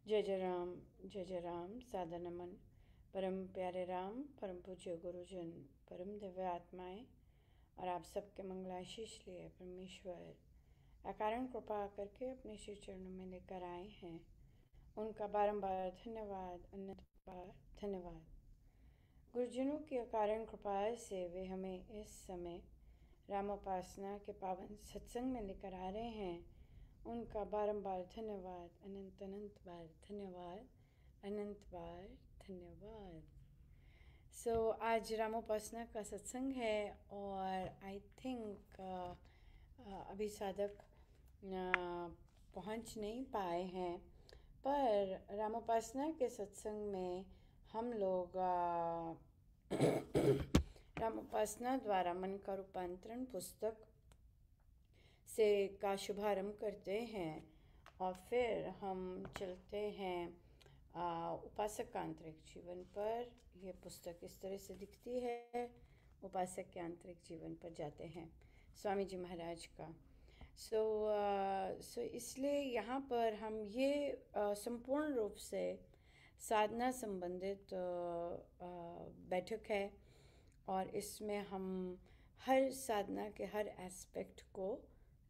जय जय राम, सादर नमन। परम प्यारे राम, परम पूज्य गुरुजन, परम दिव्य आत्माएं और आप सबके मंगलाशीष लिए परमेश्वर अकारण कृपा करके अपने श्री चरणों में लेकर आए हैं। उनका बारंबार धन्यवाद, अनंत बार धन्यवाद। गुरुजनों की अकारण कृपा से वे हमें इस समय रामोपासना के पावन सत्संग में लेकर आ रहे हैं। उनका बारंबार धन्यवाद, अनंत अनंत बार धन्यवाद, अनंत बार धन्यवाद। आज रामोपासना का सत्संग है और आई थिंक अभी साधक पहुंच नहीं पाए हैं, पर रामोपासना के सत्संग में हम लोग रामोपासना द्वारा मन का रूपांतरण पुस्तक से का शुभारंभ करते हैं और फिर हम चलते हैं उपासक का आंतरिक जीवन पर। यह पुस्तक इस तरह से दिखती है। उपासक के आंतरिक जीवन पर जाते हैं स्वामी जी महाराज का। इसलिए यहाँ पर हम ये संपूर्ण रूप से साधना संबंधित बैठक है और इसमें हम हर साधना के हर एस्पेक्ट को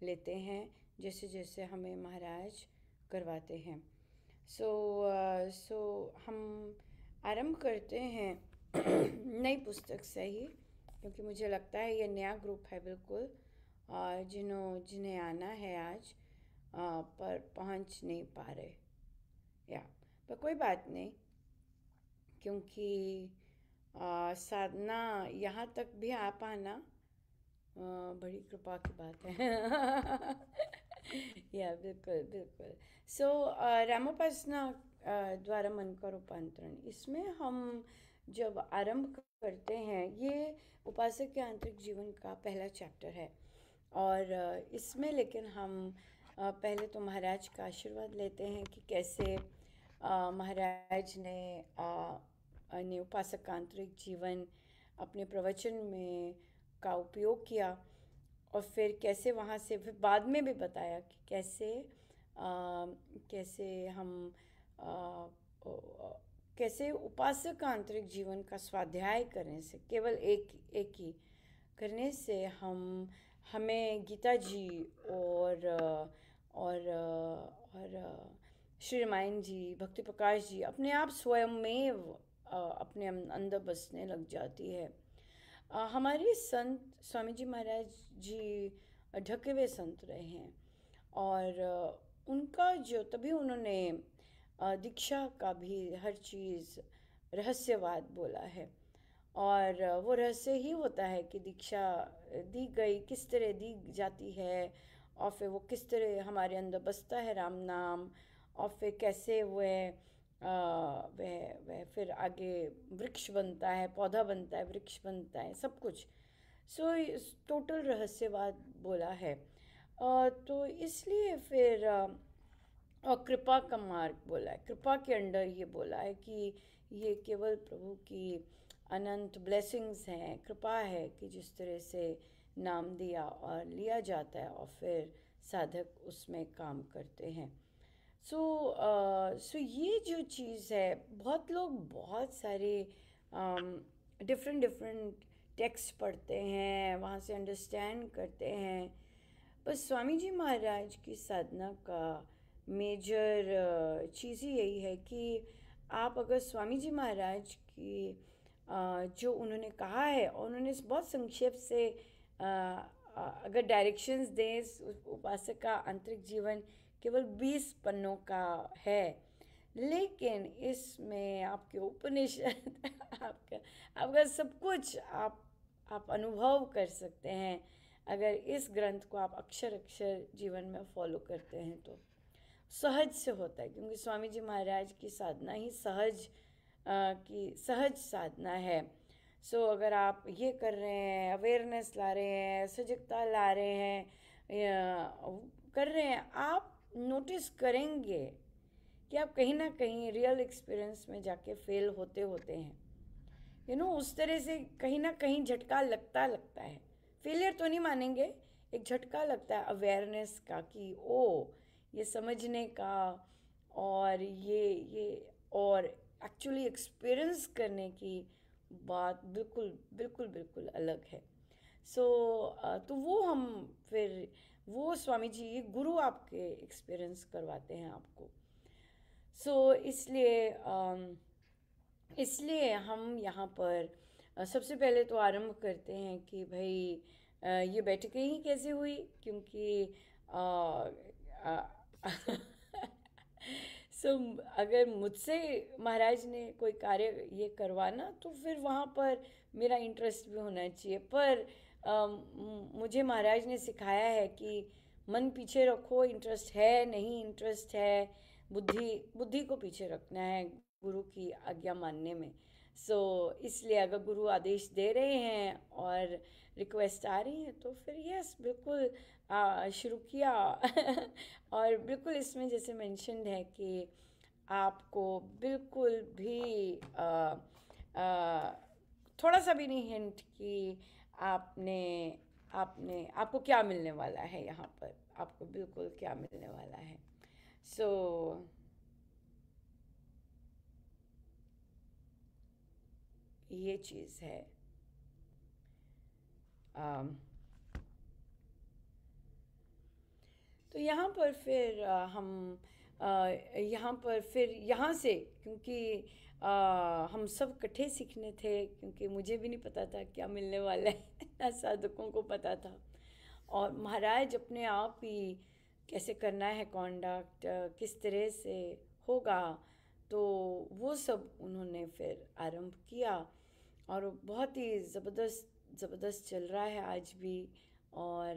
लेते हैं जैसे जैसे हमें महाराज करवाते हैं। हम आरंभ करते हैं नई पुस्तक से ही, क्योंकि मुझे लगता है ये नया ग्रुप है बिल्कुल, और जिन्हें आना है आज पर पहुंच नहीं पा रहे पर कोई बात नहीं, क्योंकि साधना यहाँ तक भी आ पाना बड़ी कृपा की बात है। या बिल्कुल बिल्कुल। रामोपासना द्वारा मन का रूपांतरण, इसमें हम जब आरंभ करते हैं, ये उपासक के आंतरिक जीवन का पहला चैप्टर है और इसमें लेकिन हम पहले तो महाराज का आशीर्वाद लेते हैं कि कैसे महाराज ने उपासक का आंतरिक जीवन अपने प्रवचन में का उपयोग किया और फिर कैसे वहाँ से फिर बाद में भी बताया कि कैसे हम कैसे उपासक का आंतरिक जीवन का स्वाध्याय करने से, केवल एक ही करने से हमें गीता जी और श्री रामायण जी, भक्ति प्रकाश जी अपने आप स्वयमेव अपने अंदर बसने लग जाती है। हमारे संत स्वामी जी महाराज जी ढके हुए संत रहे हैं और उनका जो तभी उन्होंने दीक्षा का भी हर चीज़ रहस्यवाद बोला है और वो रहस्य ही होता है कि दीक्षा दी गई किस तरह दी जाती है और फिर वो किस तरह हमारे अंदर बसता है राम नाम, और फिर कैसे वह फिर आगे वृक्ष बनता है, पौधा बनता है, वृक्ष बनता है, सब कुछ। टोटल रहस्यवाद बोला है। तो इसलिए फिर और कृपा का मार्ग बोला है, कृपा के अंडर ये बोला है कि ये केवल प्रभु की अनंत ब्लेसिंग्स हैं, कृपा है कि जिस तरह से नाम दिया और लिया जाता है और फिर साधक उसमें काम करते हैं। ये जो चीज़ है, बहुत लोग बहुत सारे डिफरेंट टेक्स्ट पढ़ते हैं, वहाँ से अंडरस्टैंड करते हैं। बस स्वामी जी महाराज की साधना का मेजर चीज़ ही यही है कि आप अगर स्वामी जी महाराज की जो उन्होंने कहा है और उन्होंने बहुत संक्षेप से अगर डायरेक्शंस दें, उपासक का आंतरिक जीवन केवल 20 पन्नों का है, लेकिन इसमें आपके उपनिषद आपका सब कुछ आप अनुभव कर सकते हैं अगर इस ग्रंथ को आप अक्षर अक्षर जीवन में फॉलो करते हैं तो सहज से होता है, क्योंकि स्वामी जी महाराज की साधना ही सहज साधना है। अगर आप ये कर रहे हैं, अवेयरनेस ला रहे हैं, सजगता ला रहे हैं, कर रहे हैं, आप नोटिस करेंगे कि आप कहीं ना कहीं रियल एक्सपीरियंस में जाके फेल होते होते हैं। उस तरह से कहीं ना कहीं झटका लगता है। फेलियर तो नहीं मानेंगे, एक झटका लगता है अवेयरनेस का कि ओ ये समझने का और और ये और एक्चुअली एक्सपीरियंस करने की बात बिल्कुल बिल्कुल बिल्कुल अलग है। सो तो वो हम फिर वो स्वामी जी ये गुरु आपके एक्सपीरियंस करवाते हैं आपको। सो इसलिए हम यहाँ पर सबसे पहले तो आरंभ करते हैं कि भाई ये बैठकें ही कैसे हुई, क्योंकि सो अगर मुझसे महाराज ने कोई कार्य ये करवाना तो फिर वहाँ पर मेरा इंटरेस्ट भी होना चाहिए। पर मुझे महाराज ने सिखाया है कि मन पीछे रखो, इंटरेस्ट है नहीं इंटरेस्ट है, बुद्धि बुद्धि को पीछे रखना है गुरु की आज्ञा मानने में। सो इसलिए अगर गुरु आदेश दे रहे हैं और रिक्वेस्ट आ रही है तो फिर यस बिल्कुल शुरू किया। और बिल्कुल इसमें जैसे मेंशन्ड है कि आपको बिल्कुल भी आ, थोड़ा सा भी नहीं हिंट कि आपने आपने आपको क्या मिलने वाला है यहाँ पर, आपको बिल्कुल क्या मिलने वाला है। सो ये चीज़ है। अम, तो यहाँ पर फिर हम यहाँ पर फिर यहाँ से क्योंकि हम सब इकट्ठे सीखने थे, क्योंकि मुझे भी नहीं पता था क्या मिलने वाला है ना साधकों को पता था। और महाराज अपने आप ही कैसे करना है कॉन्डक्ट, किस तरह से होगा, तो वो सब उन्होंने फिर आरंभ किया। और वो बहुत ही ज़बरदस्त चल रहा है आज भी। और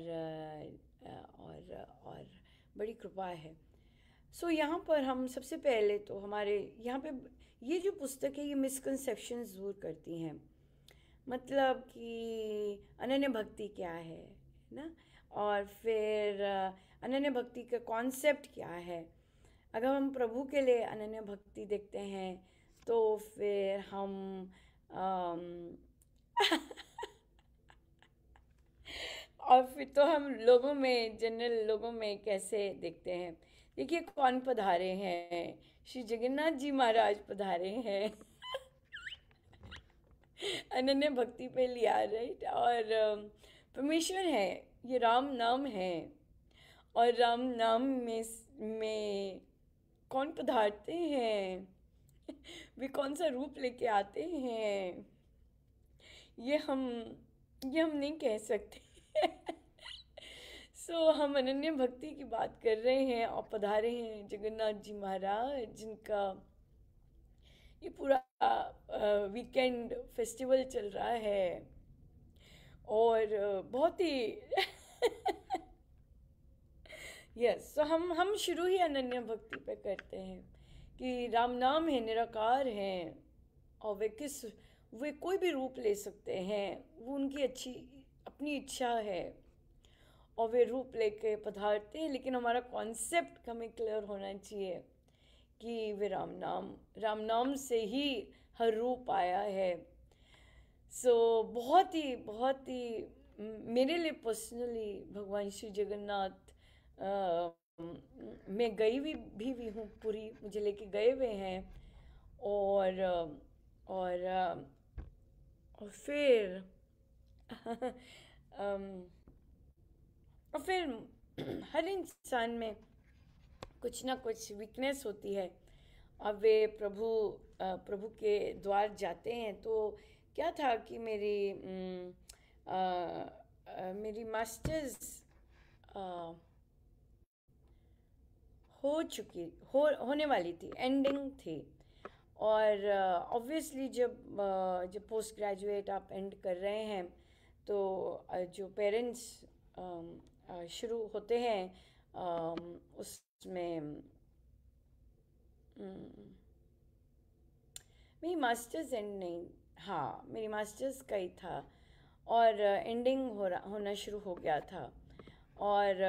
और बड़ी कृपा है। सो यहाँ पर हम सबसे पहले तो हमारे यहाँ पे ये जो पुस्तक है ये मिसकंसेप्शंस दूर करती हैं। मतलब कि अनन्य भक्ति क्या है ना, और फिर अनन्य भक्ति का कॉन्सेप्ट क्या है। अगर हम प्रभु के लिए अनन्य भक्ति देखते हैं तो फिर हम अम, और फिर तो हम लोगों में जनरल लोगों में कैसे देखते हैं। देखिए कौन पधारे हैं, श्री जगन्नाथ जी महाराज पधारे हैं अनन्य भक्ति पे लिया, राइट। और परमेश्वर है, ये राम नाम है। और राम नाम में कौन पधारते हैं वे कौन सा रूप लेके आते हैं, ये हम ये हम नहीं कह सकते सो हम अनन्य भक्ति की बात कर रहे हैं और पधारे हैं जगन्नाथ जी महाराज, जिनका ये पूरा वीकेंड फेस्टिवल चल रहा है। और बहुत ही यस, तो हम शुरू ही अनन्य भक्ति पे करते हैं कि राम नाम है, निराकार हैं, और वे कोई भी रूप ले सकते हैं, वो उनकी अच्छी अपनी इच्छा है और वे रूप लेके पधारते हैं। लेकिन हमारा कॉन्सेप्ट हमें क्लियर होना चाहिए कि वे राम नाम से ही हर रूप आया है। सो बहुत ही मेरे लिए पर्सनली भगवान श्री जगन्नाथ मैं गई भी हूँ, पूरी मुझे लेके गए हुए हैं। और और और फिर अम, और फिर हर इंसान में कुछ ना कुछ वीकनेस होती है। अब वे प्रभु के द्वार जाते हैं तो क्या था कि मेरी मास्टर्स होने वाली थी, एंडिंग थी। और ऑब्वियसली जब पोस्ट ग्रेजुएट आप एंड कर रहे हैं तो जो पेरेंट्स शुरू होते हैं उसमें मेरी मास्टर्स एंड नहीं, हाँ मेरी मास्टर्स का ही था और एंडिंग होना शुरू हो गया था। और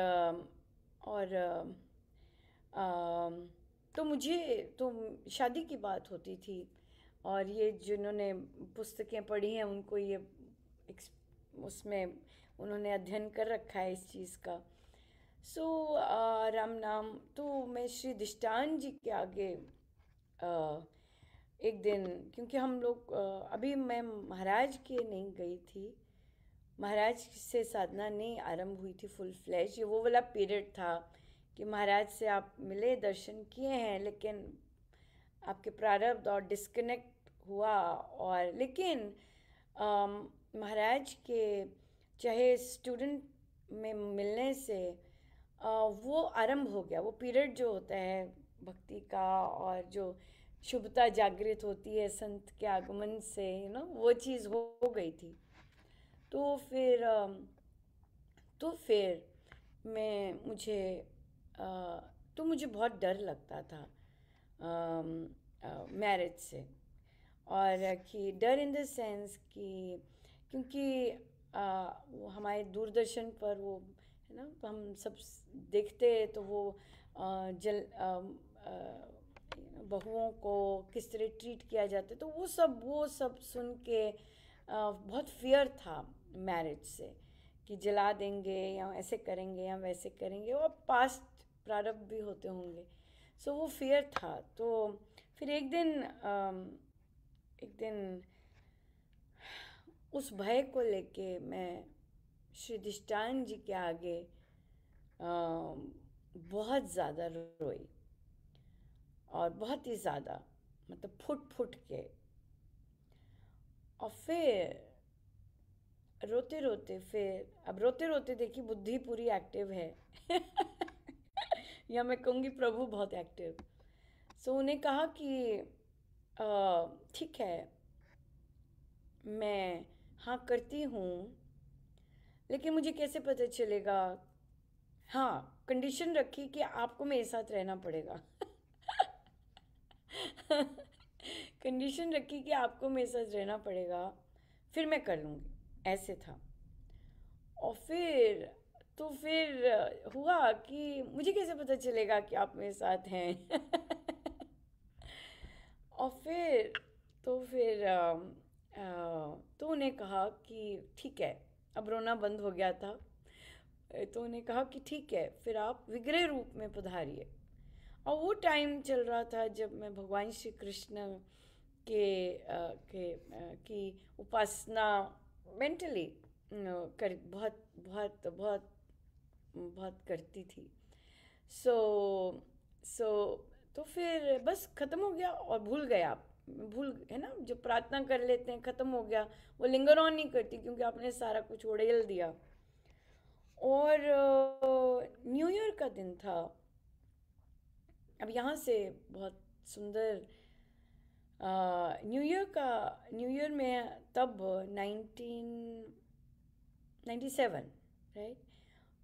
और तो मुझे तो शादी की बात होती थी। और ये जिन्होंने पुस्तकें पढ़ी हैं उनको उसमें उन्होंने अध्ययन कर रखा है इस चीज़ का। सो राम नाम। तो मैं श्री दिष्टान जी के आगे अ, एक दिन, क्योंकि हम लोग अभी मैं महाराज के नहीं गई थी, महाराज से साधना नहीं आरंभ हुई थी फुल फ्लैश। ये वो वाला पीरियड था कि महाराज से आप मिले, दर्शन किए हैं, लेकिन आपके प्रारब्ध और डिस्कनेक्ट हुआ। और लेकिन महाराज के चाहे स्टूडेंट में मिलने से वो आरंभ हो गया, वो पीरियड जो होता है भक्ति का, और जो शुभता जागृत होती है संत के आगमन से, वो चीज़ हो गई थी। तो फिर मैं मुझे अ, तो मुझे बहुत डर लगता था मैरिज से। और कि डर इन द सेंस कि क्योंकि वो हमारे दूरदर्शन पर वो है ना, हम सब देखते तो वो बहुओं को किस तरह ट्रीट किया जाता है, तो वो सब सुन के बहुत फियर था मैरिज से, कि जला देंगे या ऐसे करेंगे या वैसे करेंगे, और पास्ट प्रारब्ध भी होते होंगे। सो वो फियर था। तो फिर एक दिन उस भय को लेके मैं श्री दिष्टान जी के आगे बहुत ज़्यादा रोई, और बहुत ही ज़्यादा, मतलब फुट फुट के। और फिर रोते रोते, फिर अब रोते रोते देखिए बुद्धि पूरी एक्टिव है या मैं कहूँगी प्रभु बहुत एक्टिव। सो उन्हें कहा कि ठीक है, मैं हाँ करती हूँ, लेकिन मुझे कैसे पता चलेगा। हाँ, कंडीशन रखी कि आपको मेरे साथ रहना पड़ेगा कंडीशन रखी कि आपको मेरे साथ रहना पड़ेगा, फिर मैं कर लूँगी, ऐसे था। और फिर हुआ कि मुझे कैसे पता चलेगा कि आप मेरे साथ हैं और तो उन्हें कहा कि ठीक है, अब रोना बंद हो गया था। तो उन्हें कहा कि ठीक है, फिर आप विग्रह रूप में पधारिए। और वो टाइम चल रहा था जब मैं भगवान श्री कृष्ण की उपासना मेंटली कर बहुत बहुत बहुत बहुत करती थी। सो सो तो फिर बस ख़त्म हो गया और भूल गए आप। भूल है ना, जो प्रार्थना कर लेते हैं ख़त्म हो गया, वो लिंगर ऑन नहीं करती, क्योंकि आपने सारा कुछ उड़ेल दिया। और न्यू ईयर का दिन था। अब यहाँ से बहुत सुंदर न्यू ईयर में तब 1997, राइट।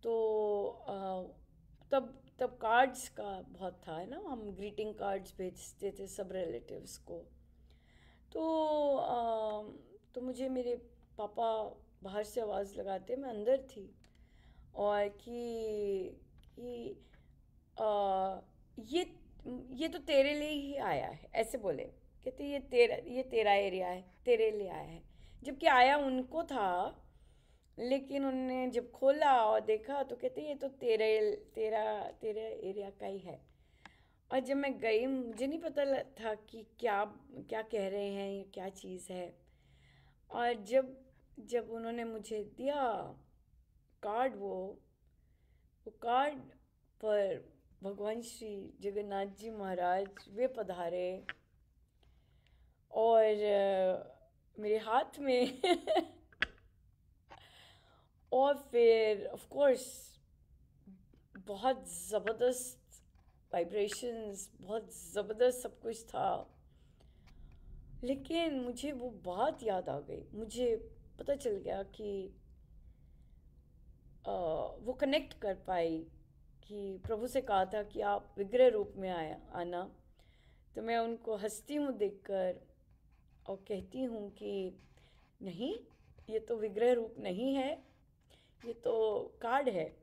तो तब तब कार्ड्स का बहुत था, है ना, हम ग्रीटिंग कार्ड्स भेजते थे सब रिलेटिव्स को। तो मुझे मेरे पापा बाहर से आवाज़ लगाते, मैं अंदर थी, और कि आ, ये ये तो तेरे लिए ही आया है, ऐसे बोले। कहते ये तेरा एरिया है, तेरे लिए आया है। जबकि आया उनको था, लेकिन उन्होंने जब खोला और देखा तो कहते ये तो तेरा तेरा एरिया का ही है। और जब मैं गई, मुझे नहीं पता था कि क्या क्या कह रहे हैं, ये क्या चीज़ है। और जब जब उन्होंने मुझे दिया कार्ड, वो कार्ड पर भगवान श्री जगन्नाथ जी महाराज वे पधारे, और मेरे हाथ में और फिर ऑफ कोर्स बहुत ज़बरदस्त वाइब्रेशंस, बहुत ज़बरदस्त सब कुछ था। लेकिन मुझे वो बात याद आ गई, मुझे पता चल गया कि वो कनेक्ट कर पाई कि प्रभु से कहा था कि आप विग्रह रूप में आना। तो मैं उनको हंसती हूँ देखकर, और कहती हूँ कि नहीं, ये तो विग्रह रूप नहीं है, ये तो कार्ड है।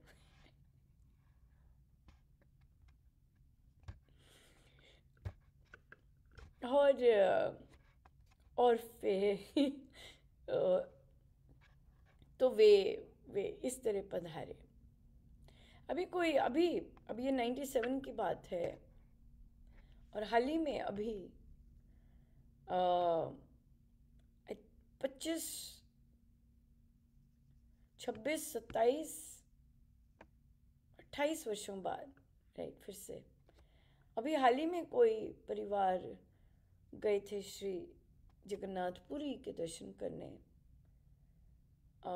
और फिर अ, तो वे इस तरह पधारे। अभी कोई अभी अभी ये 97 की बात है, और हाल ही में अभी 25, 26, 27, 28 वर्षों बाद, राइट, फिर से अभी हाल ही में कोई परिवार गए थे श्री जगन्नाथपुरी के दर्शन करने, अ,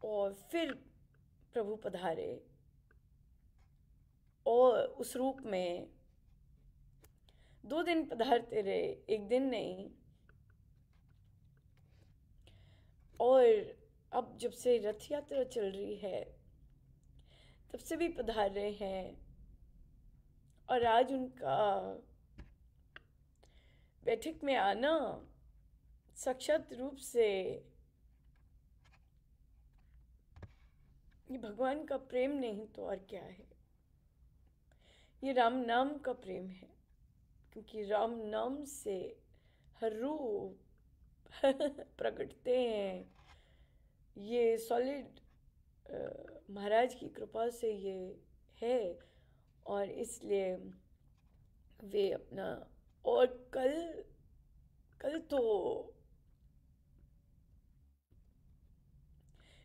और फिर प्रभु पधारे, और उस रूप में 2 दिन पधारते रहे, एक दिन नहीं। और अब जब से रथ यात्रा चल रही है तब से भी पधार रहे हैं, और आज उनका बैठक में आना साक्षात रूप से ये भगवान का प्रेम नहीं तो और क्या है, ये राम नाम का प्रेम है, क्योंकि राम नाम से हर रूप प्रकटते हैं। ये सॉलिड महाराज की कृपा से ये है, और इसलिए वे अपना, और कल कल तो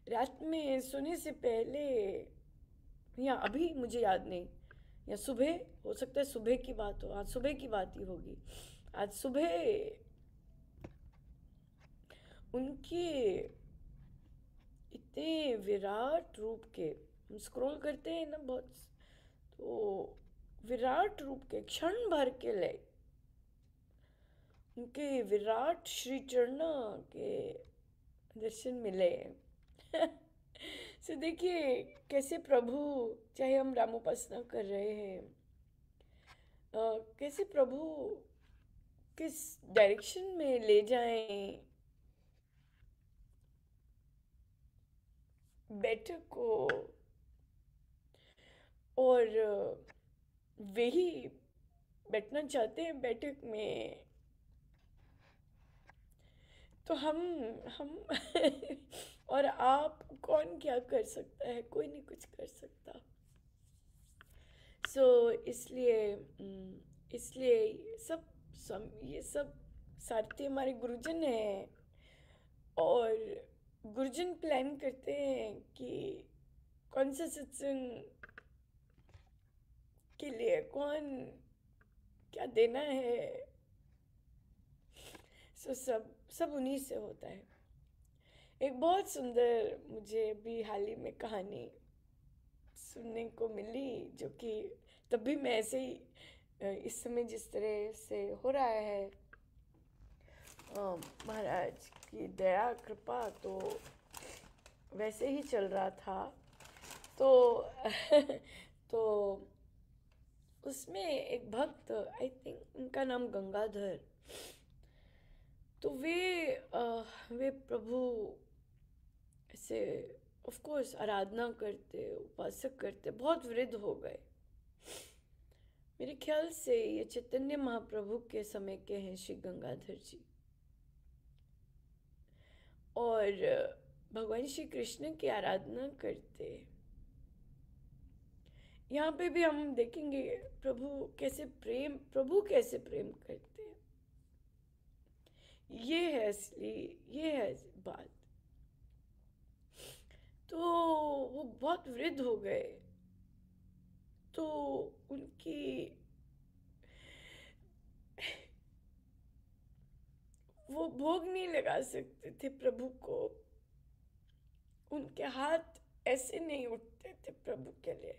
रात में सोने से पहले, या अभी मुझे याद नहीं, या सुबह, हो सकता है सुबह की बात हो, आज सुबह की बात ही होगी, आज सुबह उनके इतने विराट रूप के, हम स्क्रॉल करते हैं ना बहुत, तो विराट रूप के क्षण भर के लिए उनके विराट श्री चरण के दर्शन मिले। सो देखिए कैसे प्रभु, चाहे हम रामोपासना कर रहे हैं, कैसे प्रभु किस डायरेक्शन में ले जाएं बैठक को, और वे ही बैठना चाहते हैं बैठक में, तो हम और आप, कौन क्या कर सकता है, कोई नहीं कुछ कर सकता। सो इसलिए इसलिए ये सब सारथी हमारे गुरुजन हैं, और गुरुजन प्लान करते हैं कि कौन सा सत्संग के लिए कौन क्या देना है। सो सब सब उन्हीं से होता है। एक बहुत सुंदर मुझे भी हाल ही में कहानी सुनने को मिली, जो कि तब भी मैं ऐसे ही इस समय जिस तरह से हो रहा है, महाराज की दया कृपा तो वैसे ही चल रहा था, तो तो उसमें एक भक्त, आई थिंक उनका नाम गंगाधर, तो वे प्रभु ऐसे ऑफ कोर्स आराधना करते, उपासक करते, बहुत वृद्ध हो गए। मेरे ख्याल से ये चैतन्य महाप्रभु के समय के हैं श्री गंगाधर जी, और भगवान श्री कृष्ण की आराधना करते। यहाँ पे भी हम देखेंगे प्रभु कैसे प्रेम करते हैं। ये है असली, ये है बात। तो वो बहुत वृद्ध हो गए, तो उनकी वो भोग नहीं लगा सकते थे प्रभु को, उनके हाथ ऐसे नहीं उठते थे प्रभु के लिए।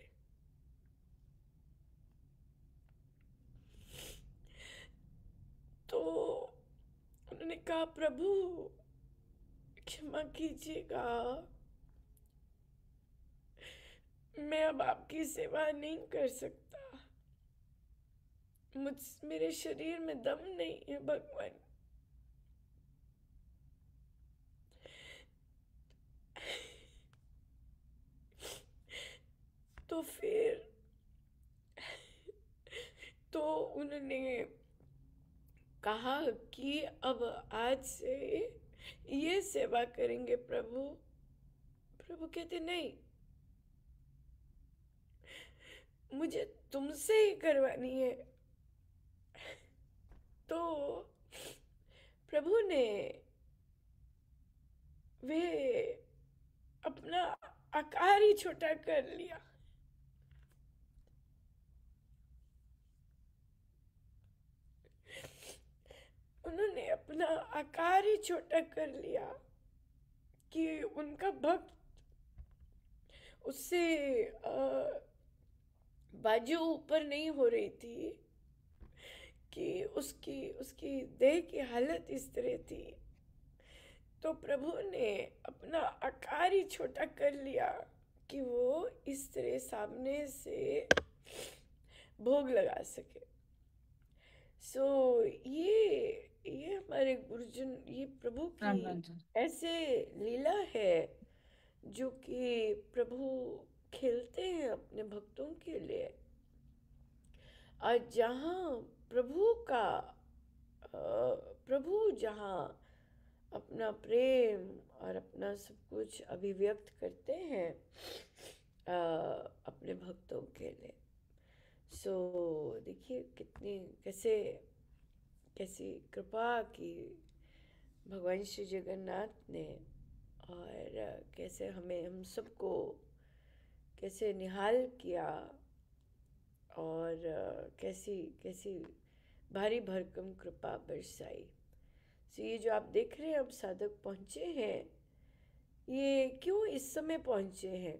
तो उन्होंने कहा, प्रभु क्षमा कीजिएगा, मैं अब आपकी सेवा नहीं कर सकता, मेरे शरीर में दम नहीं है भगवान। तो फिर तो उन्होंने कहा कि अब आज से ये सेवा करेंगे प्रभु। प्रभु कहते नहीं, मुझे तुमसे ही करवानी है। तो प्रभु ने वे अपना आकार ही छोटा कर लिया। उन्होंने अपना आकार ही छोटा कर लिया कि उनका भक्त उससे बाजू ऊपर नहीं हो रही थी, कि उसकी उसकी देह की हालत इस तरह थी। तो प्रभु ने अपना आकार ही छोटा कर लिया कि वो इस तरह सामने से भोग लगा सके। सो ये हमारे गुरुजन, ये प्रभु की राम राम जी। ऐसे लीला है जो कि प्रभु खेलते हैं अपने भक्तों के लिए। और जहाँ प्रभु का प्रभु जहाँ अपना प्रेम और अपना सब कुछ अभिव्यक्त करते हैं अपने भक्तों के लिए। सो देखिए कितनी कैसे कैसी कृपा की भगवान श्री जगन्नाथ ने, और कैसे हम सबको कैसे निहाल किया, और कैसी कैसी भारी भरकम कृपा बरसाई। सो ये जो आप देख रहे हैं अब साधक पहुँचे हैं, ये क्यों इस समय पहुँचे हैं?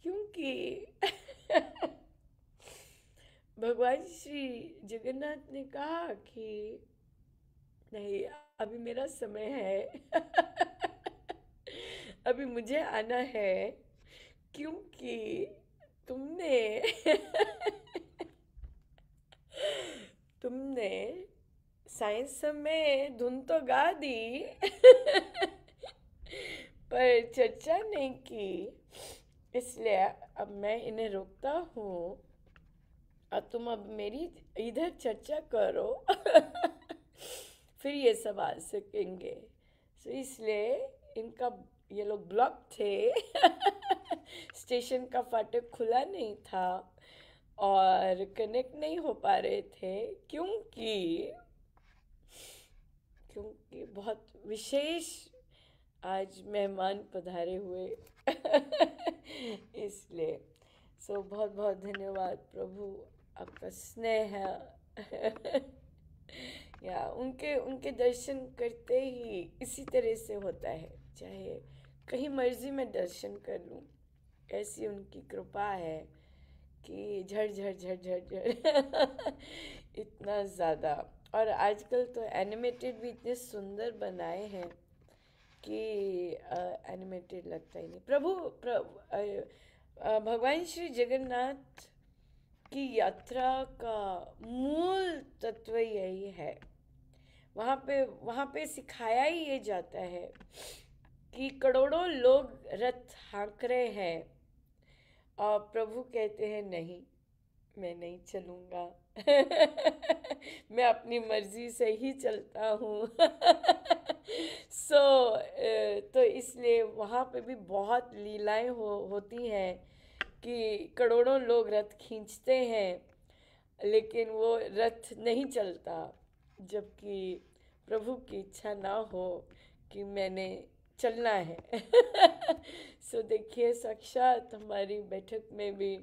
क्योंकि भगवान श्री जगन्नाथ ने कहा कि नहीं, अभी मेरा समय है। अभी मुझे आना है, क्योंकि तुमने तुमने साइंस में धुन तो गा दी पर चर्चा नहीं की, इसलिए अब मैं इन्हें रोकता हूँ और तुम अब मेरी इधर चर्चा करो। फिर ये सब आ सकेंगे। सो इसलिए इनका ये लोग ब्लॉक थे। स्टेशन का फाटक खुला नहीं था और कनेक्ट नहीं हो पा रहे थे, क्योंकि क्योंकि बहुत विशेष आज मेहमान पधारे हुए। इसलिए सो बहुत बहुत धन्यवाद प्रभु, आपका स्नेह है। या उनके उनके दर्शन करते ही इसी तरह से होता है, चाहे कहीं मर्जी में दर्शन कर लूं, ऐसी उनकी कृपा है कि झड़ झड़ झड़ झड़ झड़ इतना ज़्यादा। और आजकल तो एनिमेटेड भी इतने सुंदर बनाए हैं कि एनिमेटेड लगता ही नहीं। भगवान श्री जगन्नाथ की यात्रा का मूल तत्व यही है। वहाँ पे सिखाया ही ये जाता है कि करोड़ों लोग रथ हाँक रहे हैं और प्रभु कहते हैं नहीं, मैं नहीं चलूँगा। मैं अपनी मर्जी से ही चलता हूँ। सो तो इसलिए वहाँ पे भी बहुत लीलाएं होती हैं कि करोड़ों लोग रथ खींचते हैं, लेकिन वो रथ नहीं चलता जबकि प्रभु की इच्छा ना हो कि मैंने चलना है। सो देखिए साक्षात हमारी बैठक में भी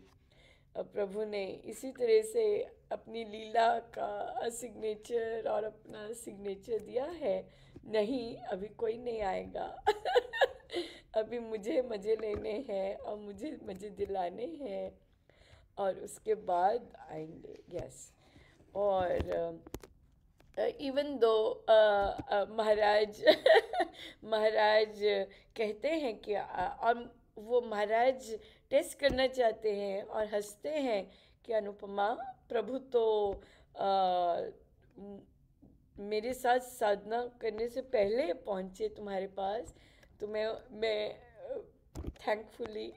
प्रभु ने इसी तरह से अपनी लीला का सिग्नेचर और अपना सिग्नेचर दिया है। नहीं, अभी कोई नहीं आएगा। अभी मुझे मज़े लेने हैं और मुझे मज़े दिलाने हैं, और उसके बाद आएंगे। यस। और इवन दो महाराज महाराज कहते हैं कि और वो महाराज टेस्ट करना चाहते हैं और हंसते हैं कि अनुपमा, प्रभु तो मेरे साथ साधना करने से पहले पहुंचे तुम्हारे पास, तो मैं थैंकफुली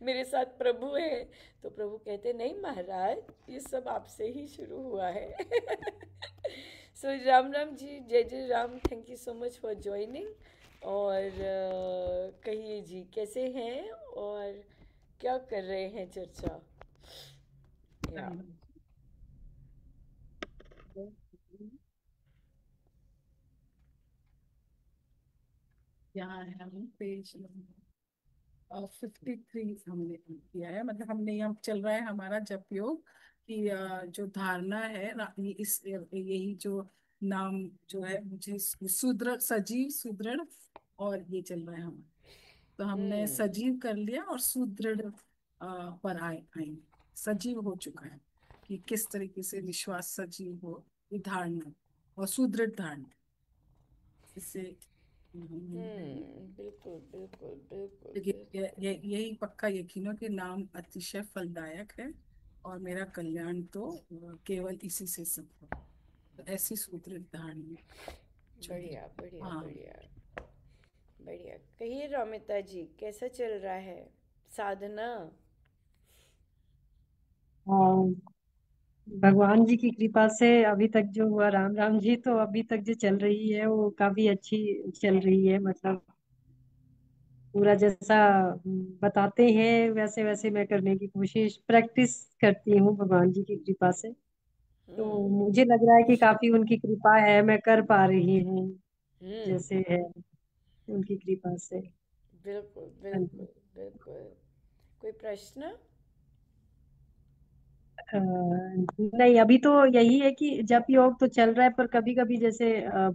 मेरे साथ प्रभु है। तो प्रभु कहते नहीं महाराज, ये सब आपसे ही शुरू हुआ है। सो राम राम जी, जय जय Ram. Thank you so much for joining. और कहिए जी कैसे हैं, और क्या कर रहे हैं चर्चा? या यहाँ है हम पेज नंबर 53 हमने किया है। मतलब हमने यहाँ चल रहा है हमारा जप योग की जो धारणा है यही जो नाम जो है मुझे सुदृढ़ सजीव सुदृढ़ और ये चल रहा है हमारा। तो हमने हम्म सजीव कर लिया और सुदृढ़ पर आए सजीव हो चुका है कि किस तरीके से विश्वास सजीव हो, ये धारणा और सुदृढ़ धारणा इससे बिल्कुल बिल्कुल बिल्कुल देखिए बिल्कुल। यही पक्का यकीन हो कि नाम अतिशय फलदायक है और मेरा कल्याण तो केवल इसी से संभव। तो ऐसी सूत्र धारणा जो है। बढ़िया बढ़िया हाँ। बढ़िया बढ़िया। कहिए रोमिता जी, कैसा चल रहा है साधना? हाँ, भगवान जी की कृपा से अभी तक जो हुआ, राम राम जी, तो अभी तक जो चल रही है वो काफी अच्छी चल रही है। मतलब पूरा जैसा बताते हैं वैसे वैसे मैं करने की कोशिश प्रैक्टिस करती हूँ भगवान जी की कृपा से। तो हम्म मुझे लग रहा है कि काफी उनकी कृपा है, मैं कर पा रही हूँ हम्म जैसे है उनकी कृपा से। बिल्कुल हाँ जी। बिल्कुल बिल्कुल। कोई प्रश्न? नहीं, अभी तो यही है कि जप योग तो चल रहा है, पर कभी कभी जैसे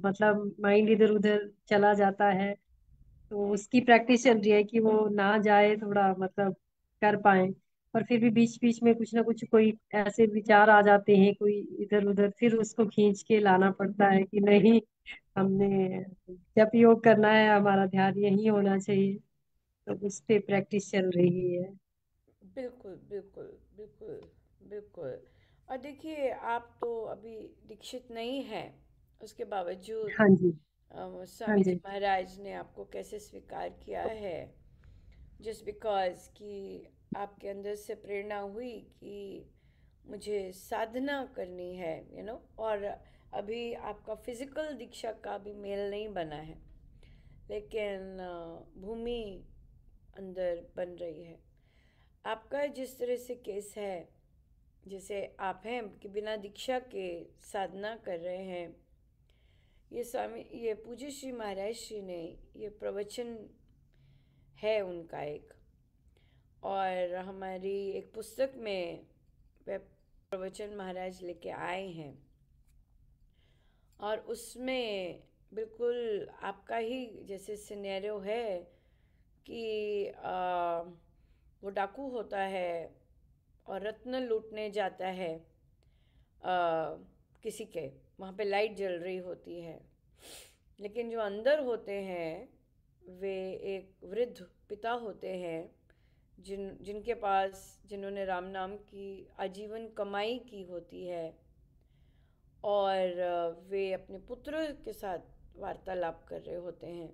मतलब माइंड इधर उधर चला जाता है। तो उसकी प्रैक्टिस चल रही है कि वो ना जाए, थोड़ा मतलब कर पाए। पर फिर भी बीच बीच में कुछ ना कुछ कोई ऐसे विचार आ जाते हैं, कोई इधर उधर, फिर उसको खींच के लाना पड़ता है कि नहीं, हमने जप योग करना है, हमारा ध्यान यही होना चाहिए। तो उस पे प्रैक्टिस चल रही है। बिल्कुल बिल्कुल बिल्कुल बिल्कुल। और देखिए, आप तो अभी दीक्षित नहीं हैं, उसके बावजूद हाँ जी। हाँ स्वामी जी जी। महाराज ने आपको कैसे स्वीकार किया है, जस्ट बिकॉज कि आपके अंदर से प्रेरणा हुई कि मुझे साधना करनी है, और अभी आपका फिजिकल दीक्षा का भी मेल नहीं बना है, लेकिन भूमि अंदर बन रही है। आपका जिस तरह से केस है, जैसे आप हैं कि बिना दीक्षा के साधना कर रहे हैं, ये पूज्य श्री महाराज श्री ने ये प्रवचन है उनका एक, और हमारी एक पुस्तक में वे प्रवचन महाराज लेके आए हैं, और उसमें बिल्कुल आपका ही जैसे सिनेरियो है कि वो डाकू होता है और रत्न लूटने जाता है, किसी के वहाँ पे लाइट जल रही होती है, लेकिन जो अंदर होते हैं वे एक वृद्ध पिता होते हैं, जिनके पास, जिन्होंने राम नाम की आजीवन कमाई की होती है, और वे अपने पुत्र के साथ वार्तालाप कर रहे होते हैं।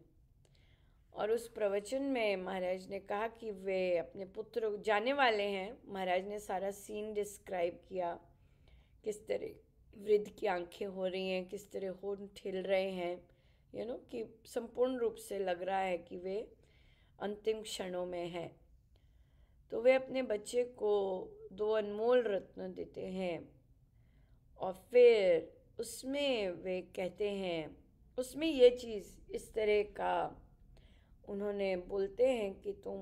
और उस प्रवचन में महाराज ने कहा कि वे अपने पुत्र जाने वाले हैं। महाराज ने सारा सीन डिस्क्राइब किया, किस तरह वृद्ध की आंखें हो रही हैं, किस तरह होंठ ठिल रहे हैं, कि संपूर्ण रूप से लग रहा है कि वे अंतिम क्षणों में हैं। तो वे अपने बच्चे को दो अनमोल रत्न देते हैं, और फिर उसमें वे कहते हैं, उसमें ये चीज़ इस तरह का उन्होंने बोलते हैं कि तुम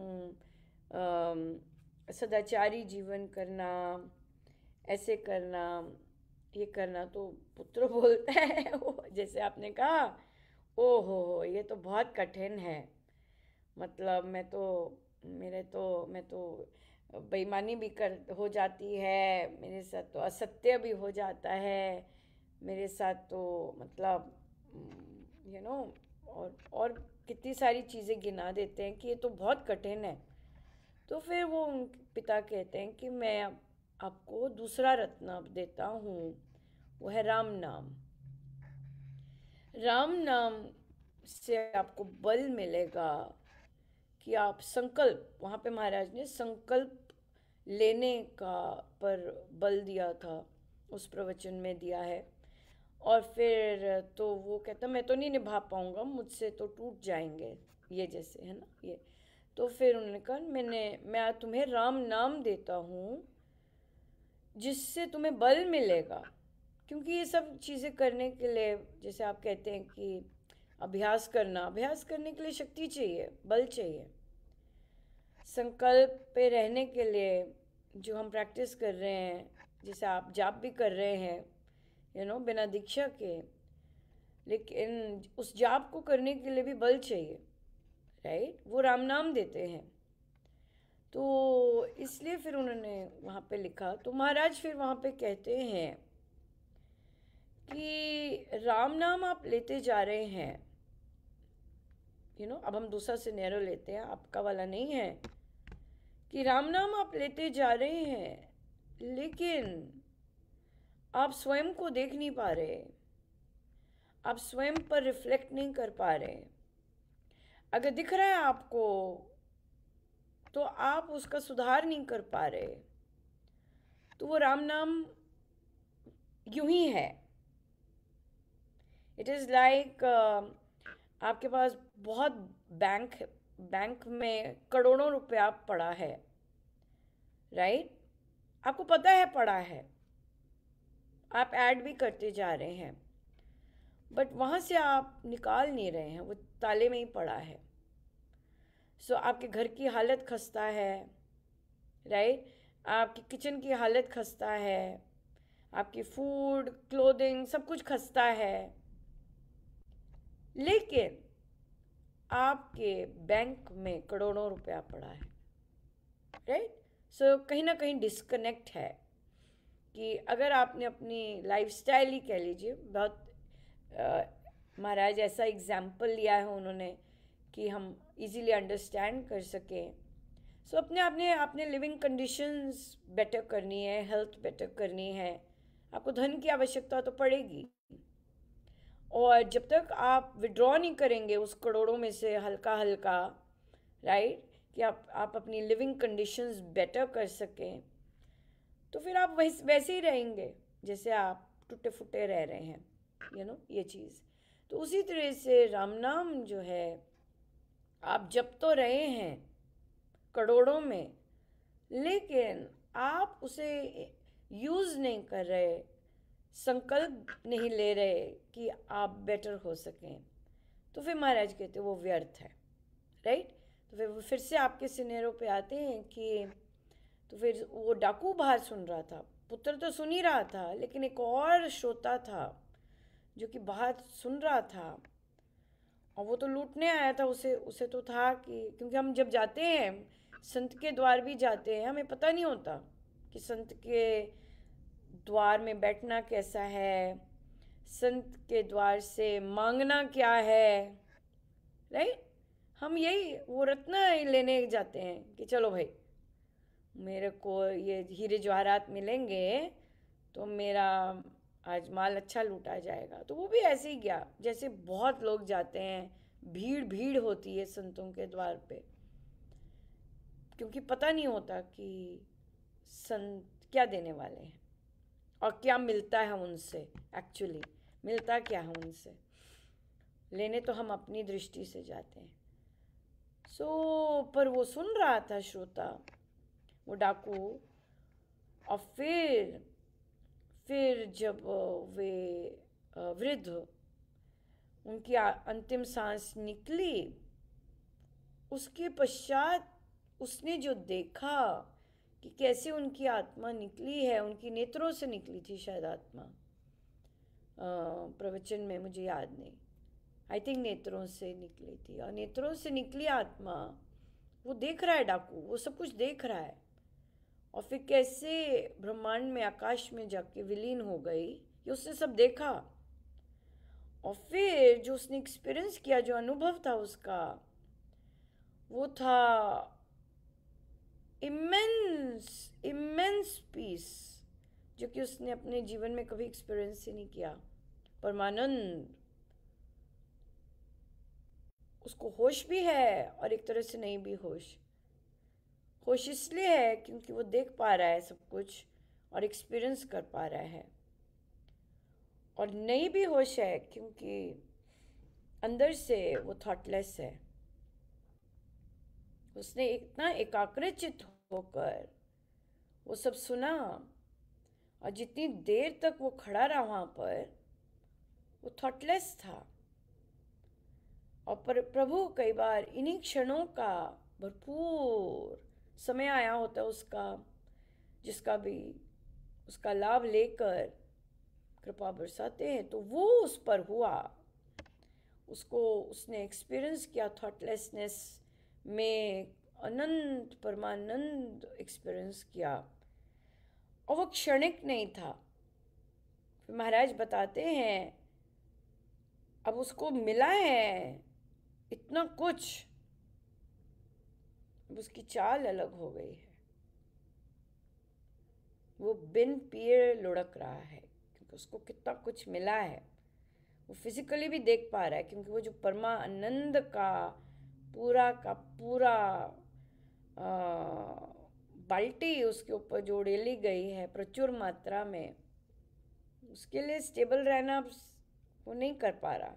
सदाचारी जीवन करना, ऐसे करना, ये करना। तो पुत्र बोलता है वो, जैसे आपने कहा, ओ हो, ये तो बहुत कठिन है। मतलब मैं तो बेईमानी भी कर हो जाती है, मेरे साथ तो असत्य भी हो जाता है, मेरे साथ तो मतलब यू नो और कितनी सारी चीज़ें गिना देते हैं कि ये तो बहुत कठिन है। तो फिर वो उनके पिता कहते हैं कि मैं अब आपको दूसरा रत्न अब देता हूँ, वो है राम नाम। राम नाम से आपको बल मिलेगा कि आप संकल्प, वहाँ पे महाराज ने संकल्प लेने का पर बल दिया था, उस प्रवचन में दिया है। और फिर तो वो कहता मैं तो नहीं निभा पाऊंगा, मुझसे तो टूट जाएंगे, ये जैसे है ना ये। तो फिर उन्होंने कहा मैं तुम्हें राम नाम देता हूँ जिससे तुम्हें बल मिलेगा, क्योंकि ये सब चीज़ें करने के लिए, जैसे आप कहते हैं कि अभ्यास करने के लिए शक्ति चाहिए, बल चाहिए। संकल्प पे रहने के लिए जो हम प्रैक्टिस कर रहे हैं, जैसे आप जाप भी कर रहे हैं बिना दीक्षा के, लेकिन उस जाप को करने के लिए भी बल चाहिए, राइट? वो राम नाम देते हैं। तो इसलिए फिर उन्होंने वहाँ पे लिखा, तो महाराज फिर वहाँ पे कहते हैं कि राम नाम आप लेते जा रहे हैं, अब हम दूसरा सिनेरियो लेते हैं, आपका वाला नहीं है, कि राम नाम आप लेते जा रहे हैं लेकिन आप स्वयं को देख नहीं पा रहे, आप स्वयं पर रिफ्लेक्ट नहीं कर पा रहे। अगर दिख रहा है आपको तो आप उसका सुधार नहीं कर पा रहे, तो वो राम नाम यूं ही है। इट इज़ लाइक आपके पास बहुत बैंक में करोड़ों रुपया पड़ा है, राइट? आपको पता है पड़ा है, आप ऐड भी करते जा रहे हैं, बट वहाँ से आप निकाल नहीं रहे हैं, वो ताले में ही पड़ा है। सो आपके घर की हालत खस्ता है, राइट? आपकी किचन की हालत खस्ता है, आपकी फूड, क्लोथिंग, सब कुछ खस्ता है, लेकिन आपके बैंक में करोड़ों रुपया पड़ा है, राइट? सो कहीं ना कहीं डिस्कनेक्ट है कि अगर आपने अपनी लाइफस्टाइल ही कह लीजिए, बहुत महाराज ऐसा एग्जाम्पल लिया है उन्होंने कि हम इजीली अंडरस्टैंड कर सकें। सो अपने लिविंग कंडीशंस बेटर करनी है, हेल्थ बेटर करनी है, आपको धन की आवश्यकता तो पड़ेगी, और जब तक आप विड्रॉ नहीं करेंगे उस करोड़ों में से हल्का हल्का, राइट, कि आप अपनी लिविंग कंडीशंस बेटर कर सकें, तो फिर आप वैसे ही रहेंगे जैसे आप टूटे फूटे रह रहे हैं, ये चीज़। तो उसी तरह से राम नाम जो है, आप जप तो रहे हैं करोड़ों में, लेकिन आप उसे यूज़ नहीं कर रहे, संकल्प नहीं ले रहे कि आप बेटर हो सकें, तो फिर महाराज कहते वो व्यर्थ है, राइट? तो फिर वो फिर से आपके सिनेरियो पे आते हैं कि तो फिर वो डाकू बाहर सुन रहा था, पुत्र तो सुन ही रहा था, लेकिन एक और श्रोता था जो कि बाहर सुन रहा था, और वो तो लूटने आया था। उसे तो था कि क्योंकि हम जब जाते हैं संत के द्वार भी जाते हैं, हमें पता नहीं होता कि संत के द्वार में बैठना कैसा है, संत के द्वार से मांगना क्या है, राइट? हम यही वो रत्न लेने जाते हैं कि चलो भाई मेरे को ये हीरे जवाहरात मिलेंगे तो मेरा आज माल अच्छा लूटा जाएगा। तो वो भी ऐसे ही गया, जैसे बहुत लोग जाते हैं, भीड़ भीड़ होती है संतों के द्वार पे, क्योंकि पता नहीं होता कि संत क्या देने वाले हैं और क्या मिलता है उनसे, एक्चुअली मिलता क्या है उनसे। लेने तो हम अपनी दृष्टि से जाते हैं। पर वो सुन रहा था श्रोता, वो डाकू, और फिर जब वे वृद्ध, उनकी अंतिम सांस निकली, उसके पश्चात उसने जो देखा कि कैसे उनकी आत्मा निकली है, उनकी नेत्रों से निकली थी शायद आत्मा, प्रवचन में मुझे याद नहीं, आई थिंक नेत्रों से निकली थी, और नेत्रों से निकली आत्मा, वो देख रहा है डाकू, वो सब कुछ देख रहा है, और फिर कैसे ब्रह्मांड में, आकाश में जाके विलीन हो गई, ये उसने सब देखा। और फिर जो उसने एक्सपीरियंस किया, जो अनुभव था उसका, वो था इमेंस पीस, जो कि उसने अपने जीवन में कभी एक्सपीरियंस ही नहीं किया। परमानंद, उसको होश भी है और एक तरह से नहीं भी होश। होश इसलिए है क्योंकि वो देख पा रहा है सब कुछ और एक्सपीरियंस कर पा रहा है, और नहीं भी होश है क्योंकि अंदर से वो थॉटलेस है, उसने इतना एकाग्रचित होकर वो सब सुना, और जितनी देर तक वो खड़ा रहा वहाँ पर, वो थॉटलेस था। और प्रभु कई बार इन्हीं क्षणों का भरपूर समय आया होता है उसका, जिसका भी उसका लाभ लेकर कृपा बरसाते हैं, तो वो उस पर हुआ, उसको उसने एक्सपीरियंस किया थॉटलेसनेस में, अनंत परमानंद एक्सपीरियंस किया। और वो क्षणिक नहीं था। फिर महाराज बताते हैं अब उसको मिला है इतना कुछ, अब उसकी चाल अलग हो गई है। वो बिन पिए लुढ़क रहा है क्योंकि उसको कितना कुछ मिला है। वो फिजिकली भी देख पा रहा है क्योंकि वो जो परमानंद का पूरा बाल्टी उसके ऊपर जो डेली गई है प्रचुर मात्रा में, उसके लिए स्टेबल रहना वो नहीं कर पा रहा।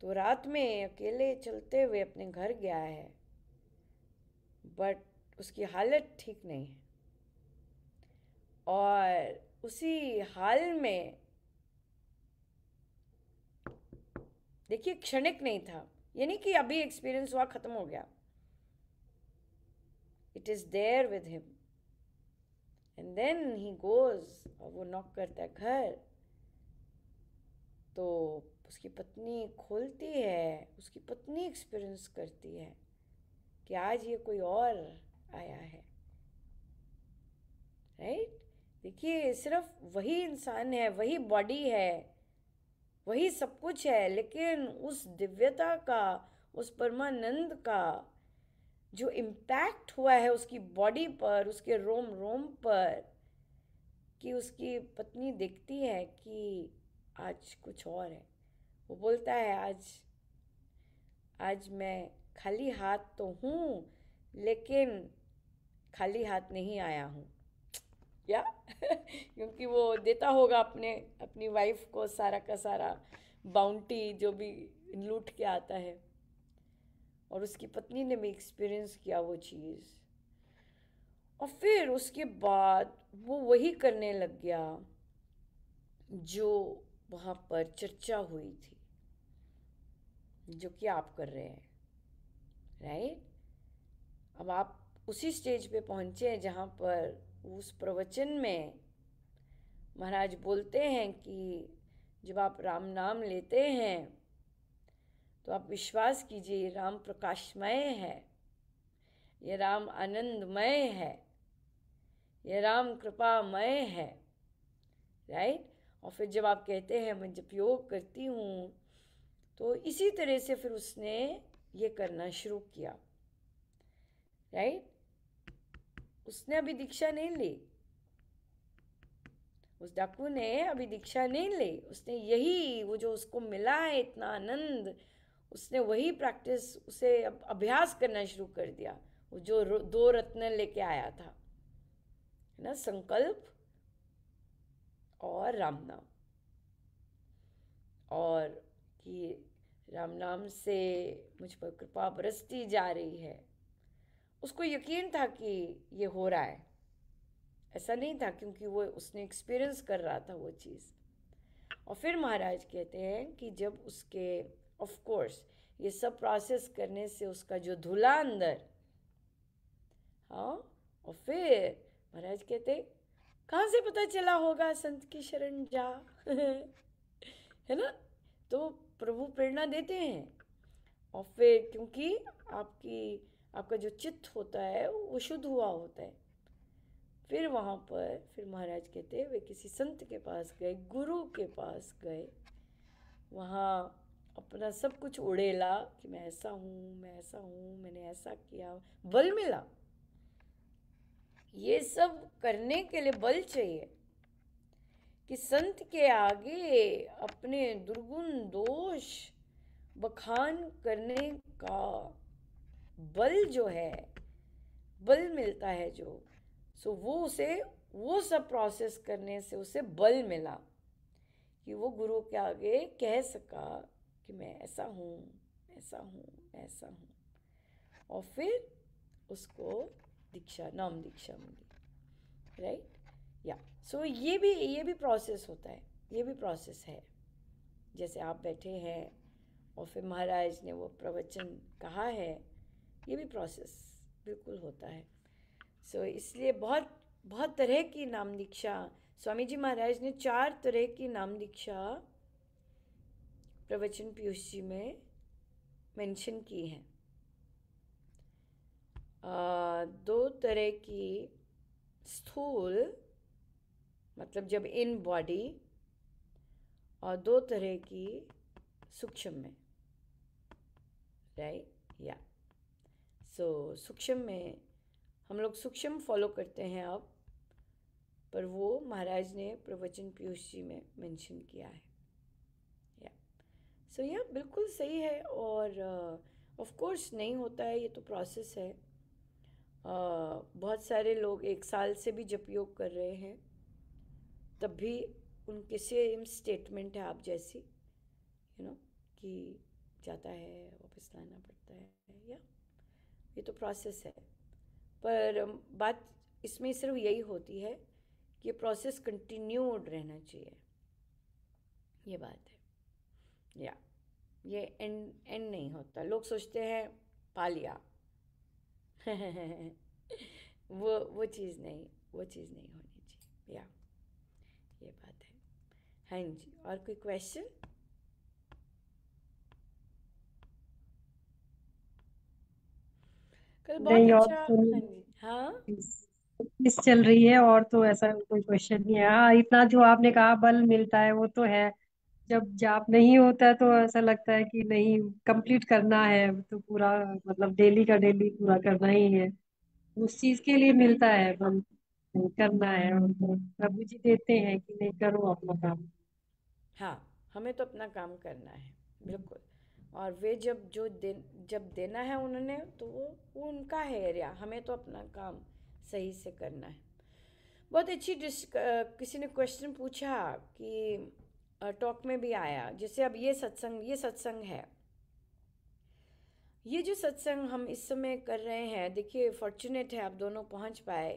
तो रात में अकेले चलते हुए अपने घर गया है, बट उसकी हालत ठीक नहीं है। और उसी हाल में देखिए, क्षणिक नहीं था, ये नहीं कि अभी एक्सपीरियंस हुआ खत्म हो गया। It is there with him, and then he goes, और वो नॉक करता है घर। तो उसकी पत्नी खोलती है, उसकी पत्नी एक्सपीरियंस करती है कि आज ये कोई और आया है। राइट? देखिए, सिर्फ वही इंसान है, वही बॉडी है, वही सब कुछ है, लेकिन उस दिव्यता का, उस परमानंद का जो इम्पैक्ट हुआ है उसकी बॉडी पर, उसके रोम रोम पर, कि उसकी पत्नी देखती है कि आज कुछ और है। वो बोलता है आज मैं खाली हाथ तो हूँ, लेकिन खाली हाथ नहीं आया हूँ। या क्योंकि वो देता होगा अपनी वाइफ को सारा का सारा बाउंटी जो भी लूट के आता है, और उसकी पत्नी ने भी एक्सपीरियंस किया वो चीज़। और फिर उसके बाद वो वही करने लग गया जो वहाँ पर चर्चा हुई थी, जो कि आप कर रहे हैं। राइट? अब आप उसी स्टेज पे पहुँचे हैं जहाँ पर उस प्रवचन में महाराज बोलते हैं कि जब आप राम नाम लेते हैं तो आप विश्वास कीजिए, राम प्रकाशमय है, ये राम आनंदमय है, ये राम कृपामय है। राइट? और फिर जब आप कहते हैं मैं जब योग करती हूँ, तो इसी तरह से फिर उसने ये करना शुरू किया। राइट? उसने अभी दीक्षा नहीं ली, उस डाकू ने अभी दीक्षा नहीं ली। उसने यही, वो जो उसको मिला है इतना आनंद, उसने वही प्रैक्टिस, उसे अभ्यास करना शुरू कर दिया। वो जो 2 रत्न लेके आया था, है ना, संकल्प और राम नाम। और कि राम नाम से मुझ पर कृपा बरसती जा रही है। उसको यकीन था कि ये हो रहा है, ऐसा नहीं था, क्योंकि वो उसने एक्सपीरियंस कर रहा था वो चीज़। और फिर महाराज कहते हैं कि जब उसके, ऑफ कोर्स ये सब प्रोसेस करने से उसका जो धुला अंदर, हाँ, और फिर महाराज कहते कहाँ से पता चला होगा, संत की शरण जा है ना? तो प्रभु प्रेरणा देते हैं। और फिर क्योंकि आपका जो चित्त होता है वो शुद्ध हुआ होता है। फिर वहाँ पर फिर महाराज कहते वे किसी संत के पास गए, गुरु के पास गए, वहाँ अपना सब कुछ उड़ेला कि मैं ऐसा हूँ, मैं ऐसा हूँ, मैंने ऐसा किया, बल मिला। ये सब करने के लिए बल चाहिए कि संत के आगे अपने दुर्गुण दोष बखान करने का बल जो है, बल मिलता है जो, सो वो सब प्रोसेस करने से उसे बल मिला कि वो गुरु के आगे कह सका कि मैं ऐसा हूँ, ऐसा हूँ, ऐसा हूँ। और फिर उसको दीक्षा, नाम दीक्षा मिली, राइट। या सो ये भी प्रोसेस होता है, ये भी प्रोसेस है। जैसे आप बैठे हैं और फिर महाराज ने वो प्रवचन कहा है, ये भी प्रोसेस बिल्कुल होता है। सो इसलिए बहुत बहुत तरह की नाम दीक्षा, स्वामी जी महाराज ने 4 तरह की नाम दीक्षा प्रवचन पीयूष जी में मेंशन की हैं। 2 तरह की स्थूल, मतलब जब इन बॉडी, और 2 तरह की सूक्ष्म में, राइट। या सो सूक्ष्म में हम लोग सूक्ष्म फॉलो करते हैं अब, पर वो महाराज ने प्रवचन पीयूष जी में मेंशन किया है। या सो या बिल्कुल सही है। और ऑफ कोर्स नहीं होता है, ये तो प्रोसेस है। बहुत सारे लोग 1 साल से भी जप योग कर रहे हैं, तब भी उनके सेम स्टेटमेंट है आप जैसी, कि जाता है, वापस लाना पड़ता है। या ये तो प्रोसेस है, पर बात इसमें सिर्फ यही होती है कि प्रोसेस कंटिन्यूड रहना चाहिए, ये बात है। या ये एंड नहीं होता। लोग सोचते हैं पा लिया वो चीज़ नहीं, वो चीज़ नहीं होनी चाहिए। या ये बात है। हाँ जी, और कोई क्वेश्चन? कल बहुत नहीं, और अच्छा। तो हाँ जी, हाँ इस चल रही है, और तो ऐसा कोई क्वेश्चन नहीं है। हाँ, इतना जो आपने कहा बल मिलता है वो तो है। जब जाप नहीं होता है तो ऐसा लगता है कि नहीं, कंप्लीट करना है तो पूरा, मतलब डेली का डेली पूरा करना ही है। उस चीज के लिए मिलता है बल, करना है। और तो प्रभु जी देते हैं कि नहीं, करो अपना काम। हाँ, हमें तो अपना काम करना है, बिल्कुल। और वे जब देना है उन्होंने, तो वो उनका है एरिया, हमें तो अपना काम सही से करना है। बहुत अच्छी किसी ने क्वेश्चन पूछा कि टॉक में भी आया, जैसे अब ये सत्संग है, ये जो सत्संग हम इस समय कर रहे हैं, देखिए फॉर्चुनेट है आप दोनों पहुंच पाए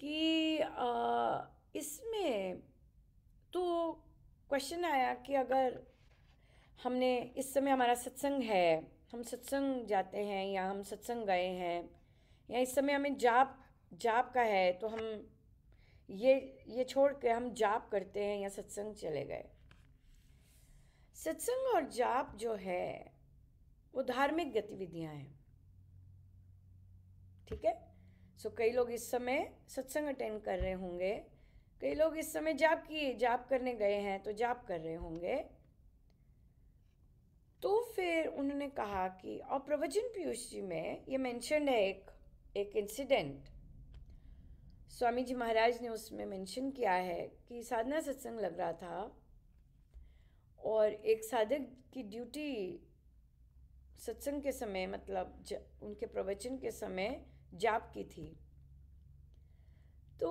कि इसमें तो क्वेश्चन आया कि अगर हमने इस समय हमारा सत्संग है, हम सत्संग जाते हैं या हम सत्संग गए हैं, या इस समय हमें जाप जाप का है, तो हम ये छोड़ के हम जाप करते हैं या सत्संग चले गए। सत्संग और जाप जो है वो धार्मिक गतिविधियां हैं, ठीक है। सो कई लोग इस समय सत्संग अटेंड कर रहे होंगे, कई लोग इस समय जाप करने गए हैं तो जाप कर रहे होंगे। तो फिर उन्होंने कहा कि, और प्रवचन पीयूष जी में ये मेंशन है एक इंसिडेंट, स्वामी जी महाराज ने उसमें मेंशन किया है कि साधना सत्संग लग रहा था और एक साधक की ड्यूटी सत्संग के समय, मतलब उनके प्रवचन के समय जाप की थी। तो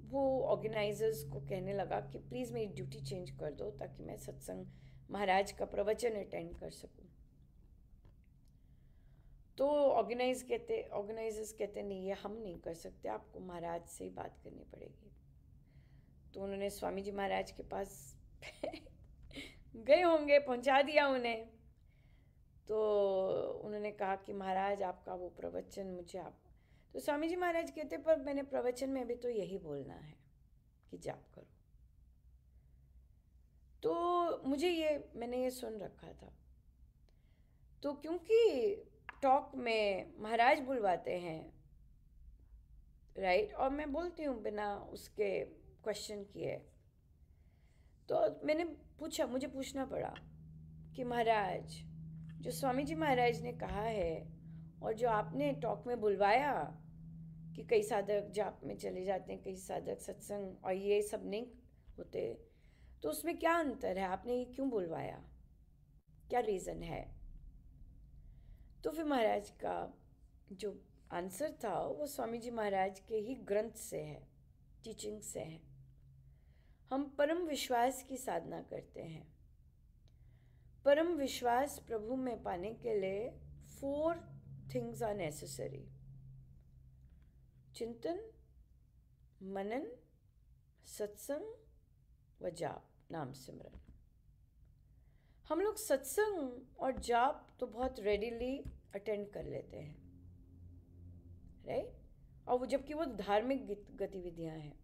वो ऑर्गेनाइजर्स को कहने लगा कि प्लीज़ मेरी ड्यूटी चेंज कर दो ताकि मैं सत्संग महाराज का प्रवचन अटेंड कर सकूं। तो ऑर्गेनाइजर्स कहते नहीं, ये हम नहीं कर सकते, आपको महाराज से ही बात करनी पड़ेगी। तो उन्होंने स्वामी जी महाराज के पास गए होंगे, पहुंचा दिया उन्हें। तो उन्होंने कहा कि महाराज आपका वो प्रवचन मुझे आप, तो स्वामी जी महाराज कहते पर मैंने प्रवचन में भी तो यही बोलना है कि जाप करो। तो मैंने ये सुन रखा था। तो क्योंकि टॉक में महाराज बुलवाते हैं, राइट, और मैं बोलती हूँ बिना उसके क्वेश्चन किए, तो मुझे पूछना पड़ा कि महाराज, जो स्वामी जी महाराज ने कहा है और जो आपने टॉक में बुलवाया कि कई साधक जाप में चले जाते हैं, कई साधक सत्संग और ये सब नहीं होते, तो उसमें क्या अंतर है, आपने ये क्यों बुलवाया, क्या रीज़न है? तो फिर महाराज का जो आंसर था वो स्वामी जी महाराज के ही ग्रंथ से है, टीचिंग से है। हम परम विश्वास की साधना करते हैं। परम विश्वास प्रभु में पाने के लिए 4 things are necessary: चिंतन, मनन, सत्संग व जाप, नाम सिमरन। हम लोग सत्संग और जाप तो बहुत रेडिली अटेंड कर लेते हैं, राइट? और वो जबकि वो धार्मिक गतिविधियां हैं।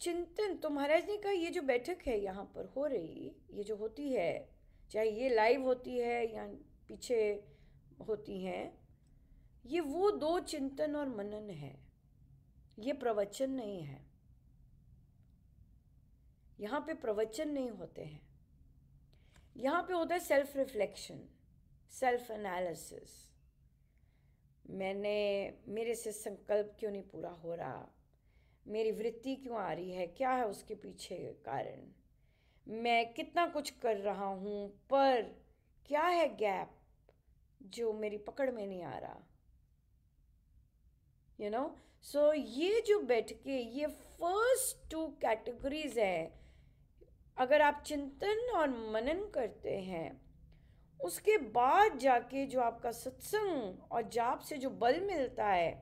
चिंतन तो महाराज ने कहा ये जो बैठक है यहाँ पर हो रही, ये जो होती है, चाहे ये लाइव होती है या पीछे होती हैं, ये वो 2 चिंतन और मनन है, ये प्रवचन नहीं है। यहाँ पे प्रवचन नहीं होते हैं, यहाँ पे होता है सेल्फ रिफ्लेक्शन, सेल्फ एनालिसिस। मेरे से संकल्प क्यों नहीं पूरा हो रहा, मेरी वृत्ति क्यों आ रही है, क्या है उसके पीछे कारण, मैं कितना कुछ कर रहा हूँ पर क्या है गैप जो मेरी पकड़ में नहीं आ रहा, यू नो। सो ये जो बैठ के ये फर्स्ट 2 कैटेगरीज है, अगर आप चिंतन और मनन करते हैं, उसके बाद जाके जो आपका सत्संग और जाप से जो बल मिलता है,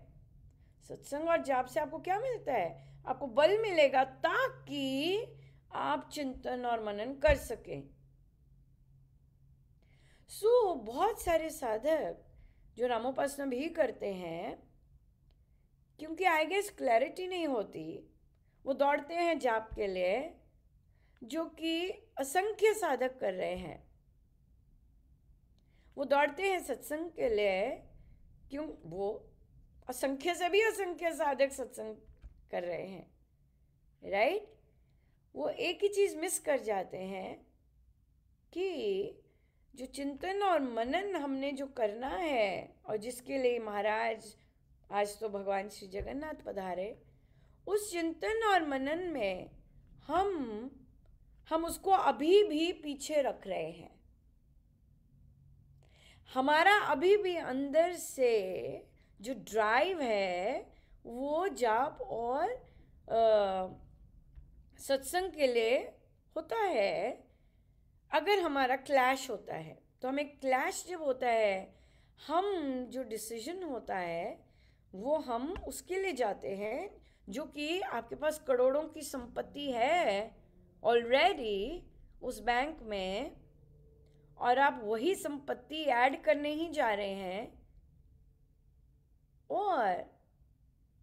सत्संग और जाप से आपको क्या मिलता है, आपको बल मिलेगा ताकि आप चिंतन और मनन कर सकें। सो बहुत सारे साधक जो नामोपासना भी करते हैं, क्योंकि आई गेस क्लैरिटी नहीं होती, वो दौड़ते हैं जाप के लिए, जो कि असंख्य साधक कर रहे हैं। वो दौड़ते हैं सत्संग के लिए, क्यों? वो असंख्य से भी असंख्य साधक सत्संग कर रहे हैं, राइट? वो एक ही चीज़ मिस कर जाते हैं कि जो चिंतन और मनन हमने जो करना है, और जिसके लिए महाराज आज तो भगवान श्री जगन्नाथ पधारे, उस चिंतन और मनन में हम उसको अभी भी पीछे रख रहे हैं। हमारा अभी भी अंदर से जो ड्राइव है वो जाप और सत्संग के लिए होता है। अगर हमारा क्लैश होता है तो हमें क्लैश जब होता है, हम जो डिसीजन होता है वो हम उसके लिए जाते हैं, जो कि आपके पास करोड़ों की संपत्ति है ऑलरेडी उस बैंक में, और आप वही संपत्ति ऐड करने ही जा रहे हैं, और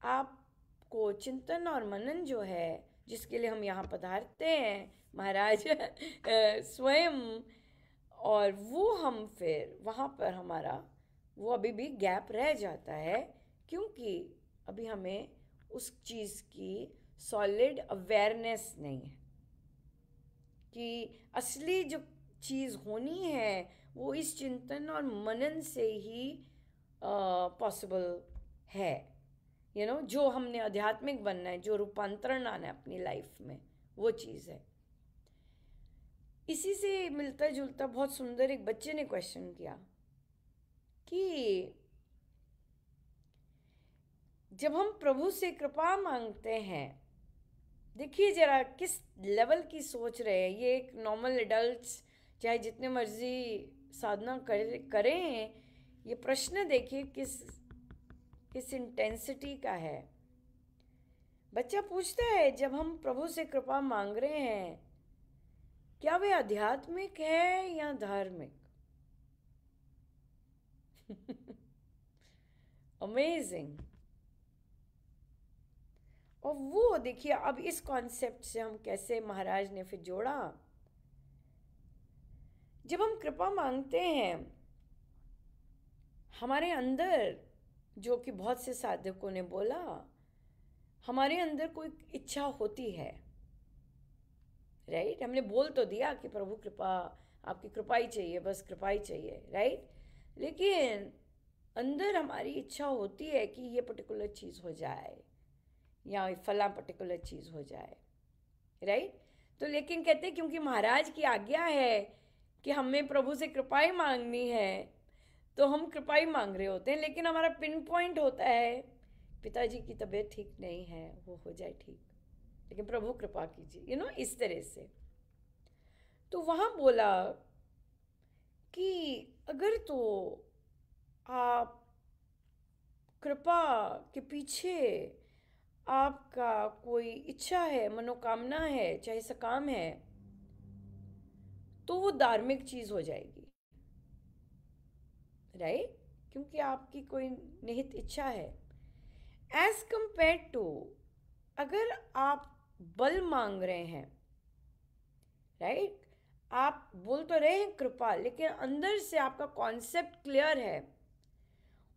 आपको चिंतन और मनन जो है जिसके लिए हम यहाँ पधारते हैं महाराज स्वयं, और वो हम फिर वहाँ पर हमारा वो अभी भी गैप रह जाता है, क्योंकि अभी हमें उस चीज़ की सॉलिड अवेयरनेस नहीं है कि असली जो चीज़ होनी है वो इस चिंतन और मनन से ही पॉसिबल है, यू नो। जो हमने आध्यात्मिक बनना है, जो रूपांतरण आना है अपनी लाइफ में, वो चीज़ है। इसी से मिलता जुलता बहुत सुंदर एक बच्चे ने क्वेश्चन किया कि जब हम प्रभु से कृपा मांगते हैं, देखिए जरा किस लेवल की सोच रहे हैं ये। एक नॉर्मल एडल्ट्स चाहे जितने मर्जी साधना करें, ये प्रश्न देखिए किस इंटेंसिटी का है। बच्चा पूछता है, जब हम प्रभु से कृपा मांग रहे हैं, क्या वे आध्यात्मिक है या धार्मिक? अमेजिंग। और वो देखिए अब इस कॉन्सेप्ट से हम कैसे महाराज ने फिर जोड़ा। जब हम कृपा मांगते हैं, हमारे अंदर, जो कि बहुत से साधकों ने बोला, हमारे अंदर कोई इच्छा होती है, राइट? हमने बोल तो दिया कि प्रभु कृपा, आपकी कृपा ही चाहिए, बस कृपा ही चाहिए, राइट? लेकिन अंदर हमारी इच्छा होती है कि ये पर्टिकुलर चीज़ हो जाए या फला पर्टिकुलर चीज़ हो जाए, राइट? तो लेकिन कहते क्योंकि महाराज की आज्ञा है कि हमें प्रभु से कृपा ही मांगनी है, तो हम कृपा ही मांग रहे होते हैं। लेकिन हमारा पिन पॉइंट होता है, पिताजी की तबीयत ठीक नहीं है, वो हो जाए ठीक, लेकिन प्रभु कृपा कीजिए, यू नो, इस तरह से। तो वहाँ बोला कि अगर तो आप कृपा के पीछे आपका कोई इच्छा है, मनोकामना है, चाहे सकाम है, तो वो धार्मिक चीज हो जाएगी, राइट? क्योंकि आपकी कोई निहित इच्छा है। एज कंपेयर टू अगर आप बल मांग रहे हैं, राइट? आप बोल तो रहे हैं कृपा, लेकिन अंदर से आपका कॉन्सेप्ट क्लियर है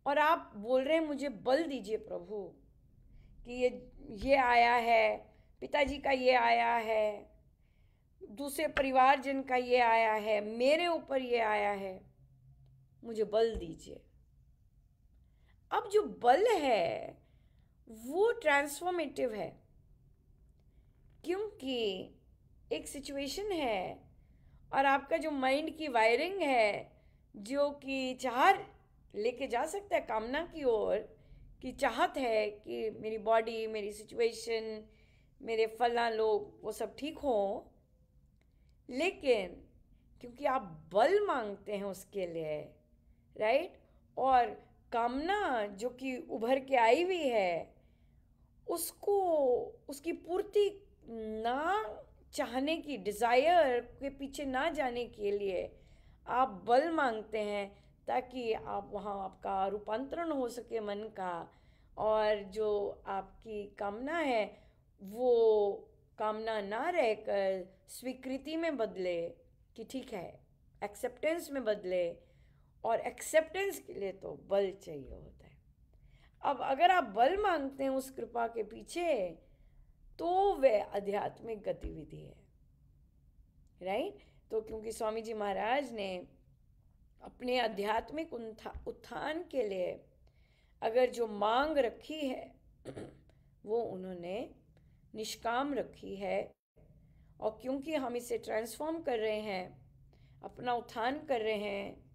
और आप बोल रहे हैं मुझे बल दीजिए प्रभु, कि ये आया है, पिताजी का ये आया है, दूसरे परिवारजन का ये आया है, मेरे ऊपर ये आया है, मुझे बल दीजिए। अब जो बल है वो ट्रांसफॉर्मेटिव है, क्योंकि एक सिचुएशन है और आपका जो माइंड की वायरिंग है जो कि चाह लेके जा सकता है कामना की ओर, कि चाहत है कि मेरी बॉडी, मेरी सिचुएशन, मेरे फला लोग वो सब ठीक हों, लेकिन क्योंकि आप बल मांगते हैं उसके लिए, राइट? और कामना जो कि उभर के आई हुई है, उसको उसकी पूर्ति ना चाहने की, डिज़ायर के पीछे ना जाने के लिए आप बल मांगते हैं, ताकि आप वहाँ आपका रूपांतरण हो सके मन का, और जो आपकी कामना है वो कामना ना रहकर स्वीकृति में बदले, कि ठीक है, एक्सेप्टेंस में बदले। और एक्सेप्टेंस के लिए तो बल चाहिए होता है। अब अगर आप बल मांगते हैं उस कृपा के पीछे, तो वह आध्यात्मिक गतिविधि है, राइट? तो क्योंकि स्वामी जी महाराज ने अपने आध्यात्मिक उत्थान के लिए अगर जो मांग रखी है वो उन्होंने निष्काम रखी है, और क्योंकि हम इसे ट्रांसफॉर्म कर रहे हैं, अपना उत्थान कर रहे हैं,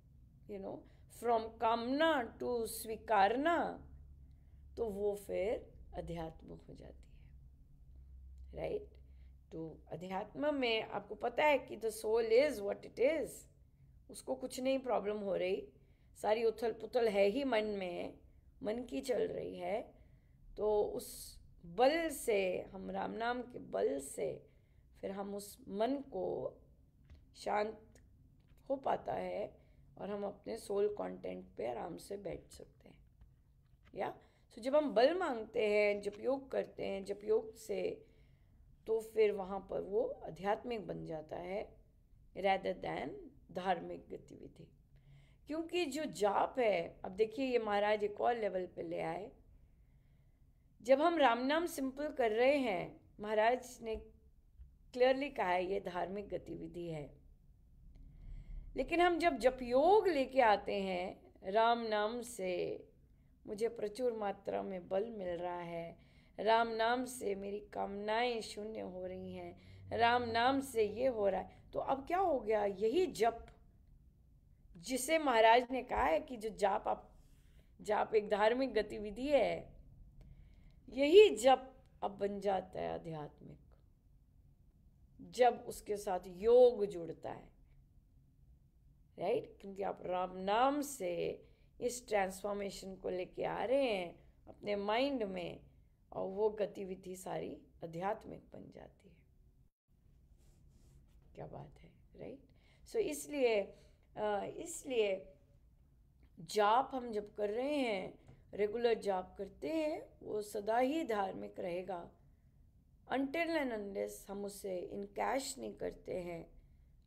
फ्रॉम कामना टू स्वीकारना, तो वो फिर अध्यात्म हो जाती है, राइट? तो अध्यात्म में आपको पता है कि the soul is what it is, उसको कुछ नहीं प्रॉब्लम हो रही, सारी उथल पुथल है ही मन में, मन की चल रही है। तो उस बल से, हम राम नाम के बल से फिर हम उस मन को शांत हो पाता है और हम अपने सोल कंटेंट पे आराम से बैठ सकते हैं। या तो जब हम बल मांगते हैं, जप योग करते हैं, जप योग से, तो फिर वहाँ पर वो आध्यात्मिक बन जाता है रैदर दैन धार्मिक गतिविधि। क्योंकि जो जाप है, अब देखिए ये महाराज एक और लेवल पे ले आए। जब हम राम नाम सिंपल कर रहे हैं, महाराज ने क्लियरली कहा है ये धार्मिक गतिविधि है, लेकिन हम जब जप योग लेके आते हैं, राम नाम से मुझे प्रचुर मात्रा में बल मिल रहा है, राम नाम से मेरी कामनाएं शून्य हो रही हैं, राम नाम से ये हो रहा है, तो अब क्या हो गया? यही जप जिसे महाराज ने कहा है कि जो जाप एक धार्मिक गतिविधि है, यही जप अब बन जाता है आध्यात्मिक, जब उसके साथ योग जुड़ता है, राइट? क्योंकि आप राम नाम से इस ट्रांसफॉर्मेशन को लेके आ रहे हैं अपने माइंड में, और वो गतिविधि सारी आध्यात्मिक बन जाती है। क्या बात है, राइट? सो इसलिए जाप हम जब कर रहे हैं, रेगुलर जाप करते हैं, वो सदा ही धार्मिक रहेगा, अनटिल एंड अनलेस हम उसे इनकैश नहीं करते हैं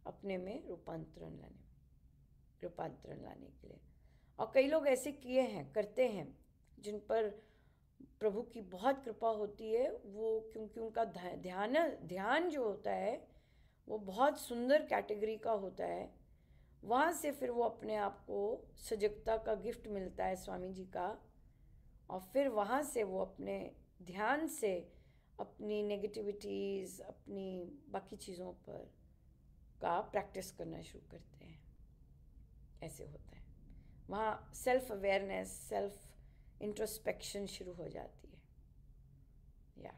अपने में रूपांतरण लाने के लिए। और कई लोग ऐसे करते हैं जिन पर प्रभु की बहुत कृपा होती है, वो क्योंकि उनका ध्यान जो होता है वो बहुत सुंदर कैटेगरी का होता है, वहाँ से फिर वो अपने आप को सजगता का गिफ्ट मिलता है स्वामी जी का, और फिर वहाँ से वो अपने ध्यान से अपनी नेगेटिविटीज़, अपनी बाकी चीज़ों पर का प्रैक्टिस करना शुरू करते हैं। ऐसे होता है, वहाँ सेल्फ अवेयरनेस, सेल्फ इंट्रोस्पेक्शन शुरू हो जाती है। या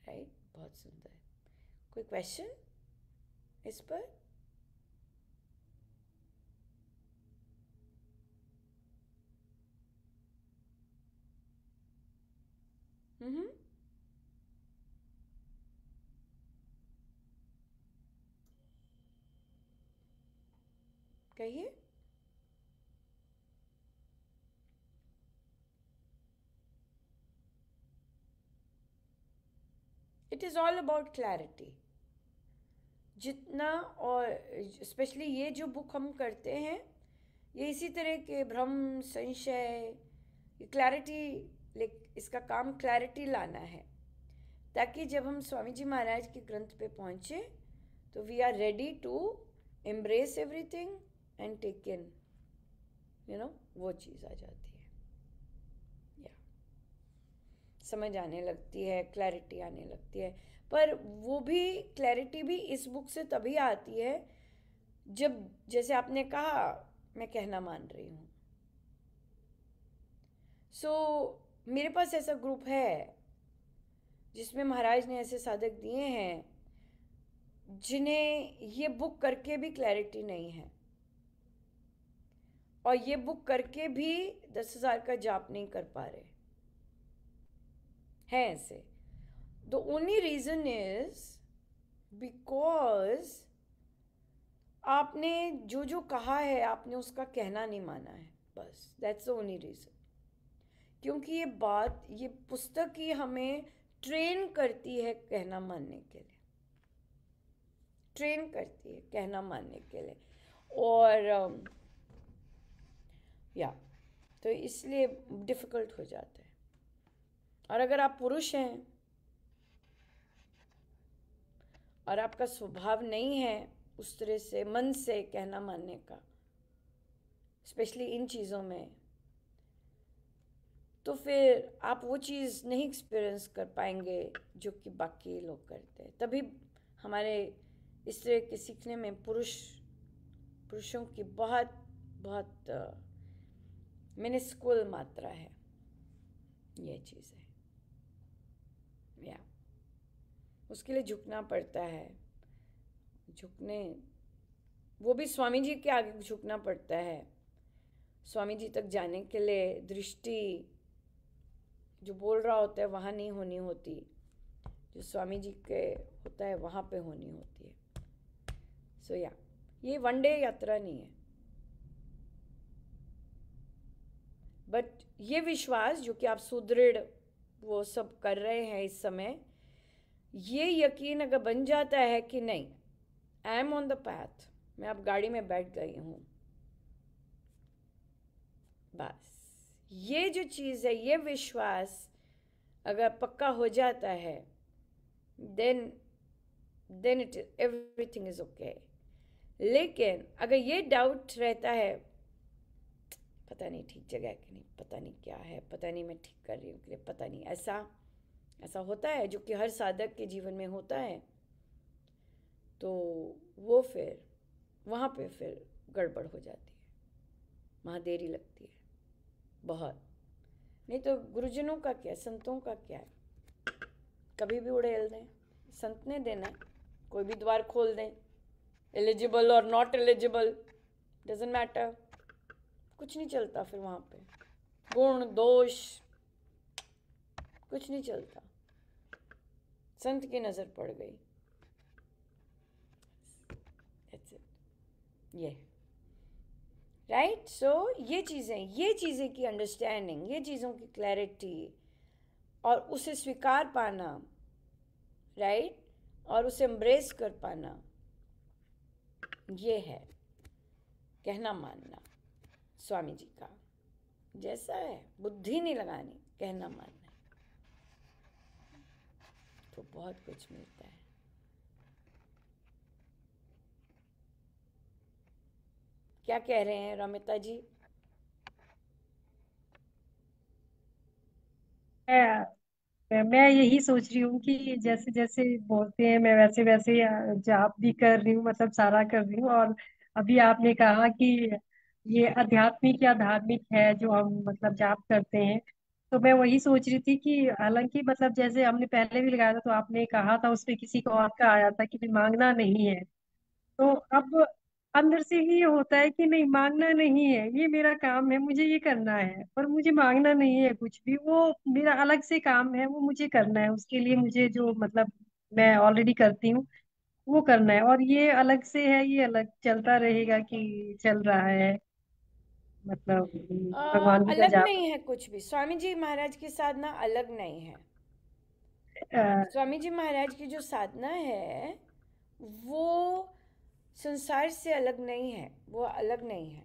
राइट, बहुत सुंदर। कोई क्वेश्चन इस पर? हम्म। कहिए। It is all about clarity. जितना, और स्पेशली ये जो बुक हम करते हैं, ये इसी तरह के भ्रम, संशय, क्लैरिटी, इसका काम क्लैरिटी लाना है, ताकि जब हम स्वामी जी महाराज के ग्रंथ पे पहुँचे तो we are ready to embrace everything and take in, वो चीज़ आ जाती है, या समझ आने लगती है, क्लैरिटी आने लगती है। पर वो भी क्लैरिटी भी इस बुक से तभी आती है जब, जैसे आपने कहा, मैं कहना मान रही हूँ। सो मेरे पास ऐसा ग्रुप है जिसमें महाराज ने ऐसे साधक दिए हैं जिन्हें ये बुक करके भी क्लैरिटी नहीं है, और ये बुक करके भी 10,000 का जाप नहीं कर पा रहे हैं ऐसे। The only reason is because आपने जो जो कहा है आपने उसका कहना नहीं माना है, बस दैट्स द ओनली रीज़न। क्योंकि ये बात, ये पुस्तक ही हमें ट्रेन करती है कहना मानने के लिए, ट्रेन करती है कहना मानने के लिए। और या तो इसलिए डिफ़िकल्ट हो जाता है। और अगर आप पुरुष हैं और आपका स्वभाव नहीं है उस तरह से मन से कहना मानने का, स्पेशली इन चीज़ों में, तो फिर आप वो चीज़ नहीं एक्सपीरियंस कर पाएंगे जो कि बाकी लोग करते हैं। तभी हमारे इस तरह के सीखने में पुरुषों की बहुत बहुत मिनिस्कुल मात्रा है, ये चीज़ है, या उसके लिए झुकना पड़ता है। झुकने, वो भी स्वामी जी के आगे झुकना पड़ता है। स्वामी जी तक जाने के लिए दृष्टि जो बोल रहा होता है वहाँ नहीं होनी होती, जो स्वामी जी के होता है वहाँ पे होनी होती है। सो या ये वन डे यात्रा नहीं है, बट ये विश्वास जो कि आप सुदृढ़ वो सब कर रहे हैं इस समय, ये यकीन अगर बन जाता है कि नहीं, I am on the path, मैं अब गाड़ी में बैठ गई हूँ, बस ये जो चीज़ है, ये विश्वास अगर पक्का हो जाता है, then it everything is okay. लेकिन अगर ये डाउट रहता है, पता नहीं ठीक जगह है कि नहीं, पता नहीं क्या है, पता नहीं मैं ठीक कर रही हूँ कि नहीं, पता नहीं, ऐसा होता है जो कि हर साधक के जीवन में होता है, तो वो फिर वहाँ पे फिर गड़बड़ हो जाती है, वहाँ देरी लगती है बहुत। नहीं तो गुरुजनों का क्या, संतों का क्या है, कभी भी उड़ेल दें, संत ने देना है, कोई भी द्वार खोल दें, एलिजिबल और नॉट एलिजिबल डजेंट मैटर, कुछ नहीं चलता फिर वहाँ पे, गुण दोष कुछ नहीं चलता, संत की नज़र पड़ गई, दैट्स इट, ये राइट। सो ये चीज़ें की अंडरस्टैंडिंग, ये चीज़ों की क्लैरिटी और उसे स्वीकार पाना, राइट, और उसे एम्ब्रेस कर पाना, ये है कहना मानना स्वामी जी का। जैसा है, बुद्धि नहीं लगानी, कहना मानना है, तो बहुत कुछ मिलता है। क्या कह रहे हैं रमिता जी? मैं यही सोच रही हूँ कि जैसे जैसे बोलते हैं मैं वैसे वैसे जाप भी कर रही हूँ, मतलब सारा कर रही हूँ। और अभी आपने कहा कि ये आध्यात्मिक या धार्मिक है जो हम मतलब जाप करते हैं, तो मैं वही सोच रही थी कि हालांकि मतलब जैसे हमने पहले भी लगाया था तो आपने कहा था उसमें किसी को और का आया था कि भी मांगना नहीं है। तो अब अंदर से ही ये होता है कि नहीं, मांगना नहीं है, ये मेरा काम है, मुझे ये करना है, और मुझे मांगना नहीं है कुछ भी। वो मेरा अलग से काम है, वो मुझे करना है, उसके लिए मुझे जो मतलब मैं ऑलरेडी करती हूँ वो करना है। और ये अलग से है, ये अलग चलता रहेगा कि चल रहा है, मतलब भगवान जी का अलग जाप। नहीं है कुछ भी। स्वामी जी महाराज की साधना अलग नहीं है। अ, स्वामी जी महाराज की जो साधना है वो संसार से अलग नहीं है, वो अलग नहीं है।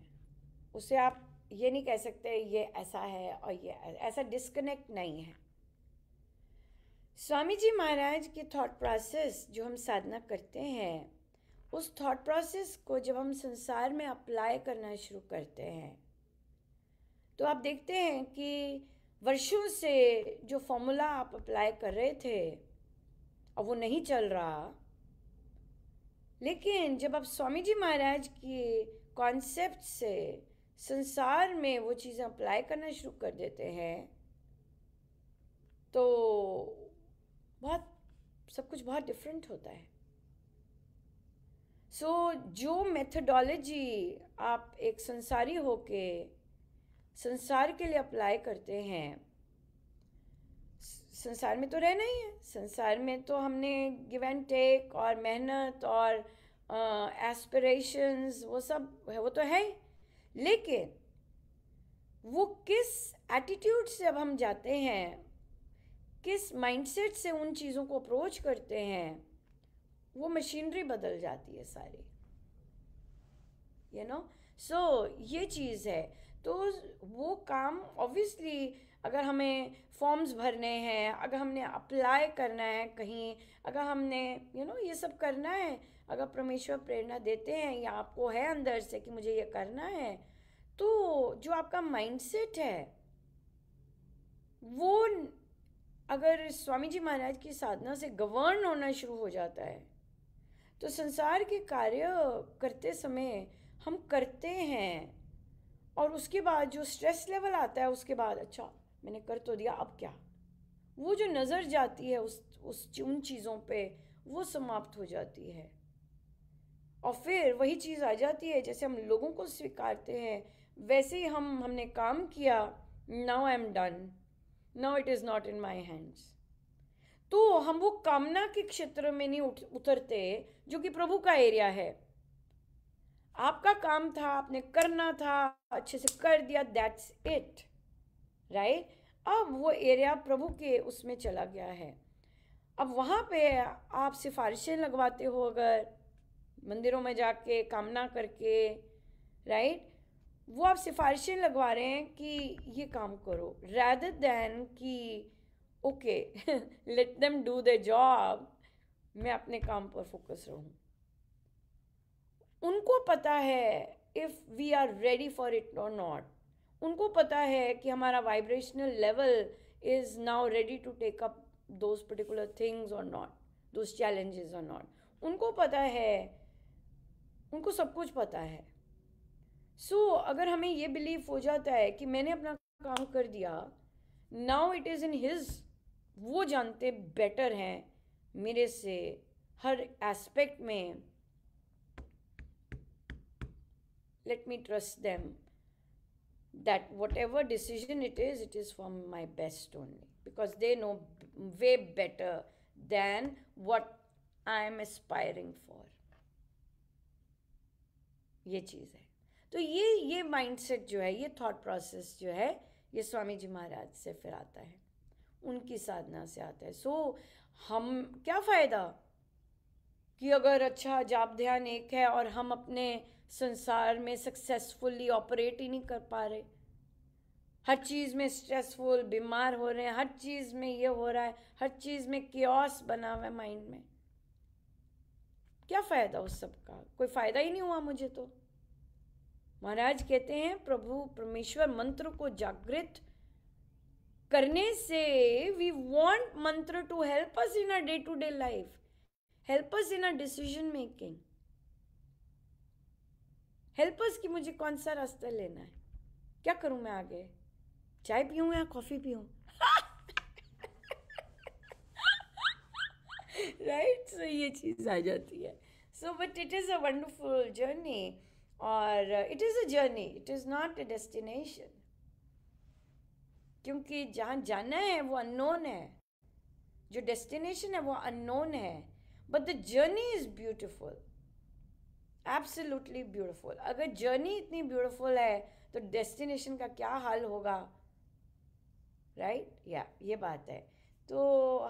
उसे आप ये नहीं कह सकते ये ऐसा है और ये ऐसा डिस्कनेक्ट नहीं है। स्वामी जी महाराज के थॉट प्रोसेस जो हम साधना करते हैं, उस थॉट प्रोसेस को जब हम संसार में अप्लाई करना शुरू करते हैं तो आप देखते हैं कि वर्षों से जो फॉर्मूला आप अप्लाई कर रहे थे और वो नहीं चल रहा, लेकिन जब आप स्वामी जी महाराज की कॉन्सेप्ट से संसार में वो चीज़ें अप्लाई करना शुरू कर देते हैं तो बहुत सब कुछ बहुत डिफरेंट होता है। सो जो मेथडोलॉजी आप एक संसारी होके संसार के लिए अप्लाई करते हैं, संसार में तो रहना ही है। संसार में तो हमने गिव एंड टेक और मेहनत और एस्पिरेशंस वो सब है, वो तो है ही। लेकिन वो किस एटीट्यूड से अब हम जाते हैं, किस माइंडसेट से उन चीज़ों को अप्रोच करते हैं, वो मशीनरी बदल जाती है सारी, सो ये चीज़ है। तो वो काम ऑब्वियसली अगर हमें फॉर्म्स भरने हैं, अगर हमने अप्लाई करना है कहीं, अगर हमने ये सब करना है, अगर परमेश्वर प्रेरणा देते हैं या आपको है अंदर से कि मुझे ये करना है, तो जो आपका माइंडसेट है वो अगर स्वामी जी महाराज की साधना से गवर्न होना शुरू हो जाता है तो संसार के कार्य करते समय हम करते हैं। और उसके बाद जो स्ट्रेस लेवल आता है, उसके बाद अच्छा मैंने कर तो दिया, अब क्या, वो जो नज़र जाती है उन चीज़ों पे, वो समाप्त हो जाती है। और फिर वही चीज़ आ जाती है, जैसे हम लोगों को स्वीकारते हैं वैसे ही हमने काम किया, now I am done, now it is not in my hands. तो हम वो कामना के क्षेत्र में नहीं उतरते जो कि प्रभु का एरिया है। आपका काम था, आपने करना था, अच्छे से कर दिया, दैट्स इट, राइट। अब वो एरिया प्रभु के उसमें चला गया है। अब वहाँ पे आप सिफारिशें लगवाते हो, अगर मंदिरों में जाके कामना करके, राइट, वो आप सिफारिशें लगवा रहे हैं कि ये काम करो, rather देन कि okay let them do the job, मैं अपने काम पर फोकस रहूं। उनको पता है if we are ready for it और नॉट। उनको पता है कि हमारा vibrational level is now ready to take up those particular things और नॉट, दोज चैलेंजेस और नॉट। उनको पता है, उनको सब कुछ पता है। अगर हमें ये बिलीव हो जाता है कि मैंने अपना काम कर दिया, now it is in his, वो जानते बेटर हैं मेरे से हर एस्पेक्ट में, let me trust them that whatever decision it is for my best only, because they know way better than what I am aspiring for। ये चीज़ है। तो ये माइंडसेट जो है, ये थॉट प्रोसेस जो है, ये स्वामी जी महाराज से फिर आता है, उनकी साधना से आता है। हम क्या फ़ायदा कि अगर अच्छा जाप ध्यान एक है और हम अपने संसार में सक्सेसफुली ऑपरेट ही नहीं कर पा रहे, हर चीज़ में स्ट्रेसफुल, बीमार हो रहे हैं, हर चीज़ में ये हो रहा है, हर चीज़ में कियोस बना हुआ है माइंड में, क्या फ़ायदा उस सब का? कोई फ़ायदा ही नहीं हुआ मुझे तो। महाराज कहते हैं प्रभु परमेश्वर मंत्र को जागृत करने से, we want mantra to help us in a day to day life, help us in a decision making, help us कि मुझे कौन सा रास्ता लेना है, क्या करूं मैं आगे, चाय पीऊं या कॉफी पीऊं राइट। सो ये चीज आ जाती है। So, but it is a wonderful journey, or it is a journey, it is not a destination. क्योंकि जहाँ जाना है वो अननोन है, जो डेस्टिनेशन है वो अननोन है, but the journey is beautiful, absolutely beautiful. अगर जर्नी इतनी ब्यूटिफुल है तो डेस्टिनेशन का क्या हाल होगा, राइट? या ये बात है. तो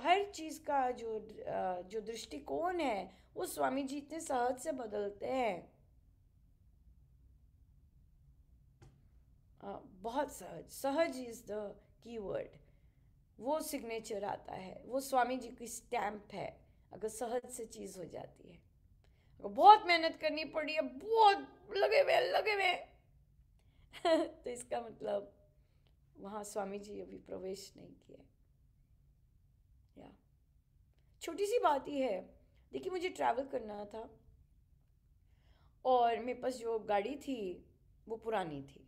हर चीज़ का जो दृष्टिकोण है वो स्वामी जी इतने सहज से बदलते हैं, बहुत सहज. सहज इज द की वर्ड. वो सिग्नेचर आता है, वो स्वामी जी की स्टैम्प है अगर सहज से चीज़ हो जाती है. अगर बहुत मेहनत करनी पड़ी है, बहुत लगे हुए तो इसका मतलब वहाँ स्वामी जी अभी प्रवेश नहीं किए. या छोटी सी बात ही है. देखिए, मुझे ट्रैवल करना था और मेरे पास जो गाड़ी थी वो पुरानी थी.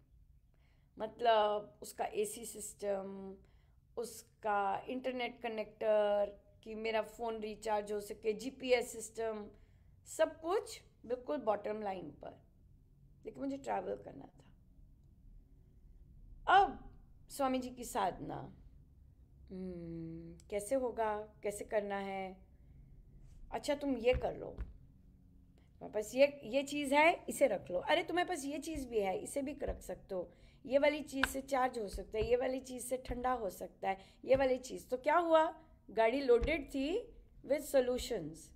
मतलब उसका एसी सिस्टम, उसका इंटरनेट कनेक्टर कि मेरा फ़ोन रिचार्ज हो सके, जीपीएस सिस्टम, सब कुछ बिल्कुल बॉटम लाइन पर. लेकिन मुझे ट्रैवल करना था. अब स्वामी जी की साधना, कैसे होगा, कैसे करना है. अच्छा, तुम ये कर लो, तुम्हारे पास ये चीज़ है, इसे रख लो. अरे तुम्हारे पास ये चीज़ भी है, इसे भी रख सकते हो. ये वाली चीज़ से चार्ज हो सकता है, ये वाली चीज़ से ठंडा हो सकता है, ये वाली चीज़. तो क्या हुआ, गाड़ी लोडेड थी विद सॉल्यूशंस.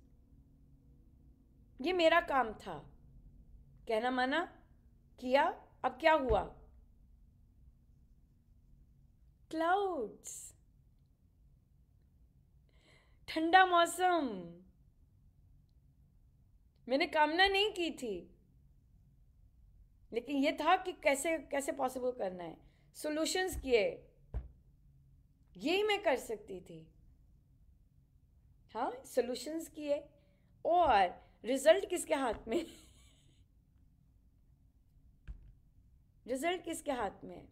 ये मेरा काम था, कहना माना, किया. अब क्या हुआ, क्लाउड्स, ठंडा मौसम. मैंने कामना नहीं की थी, लेकिन ये था कि कैसे कैसे पॉसिबल करना है. सॉल्यूशंस किए, यही मैं कर सकती थी. हाँ, सॉल्यूशंस किए. और रिजल्ट किसके हाथ में रिजल्ट किसके हाथ में.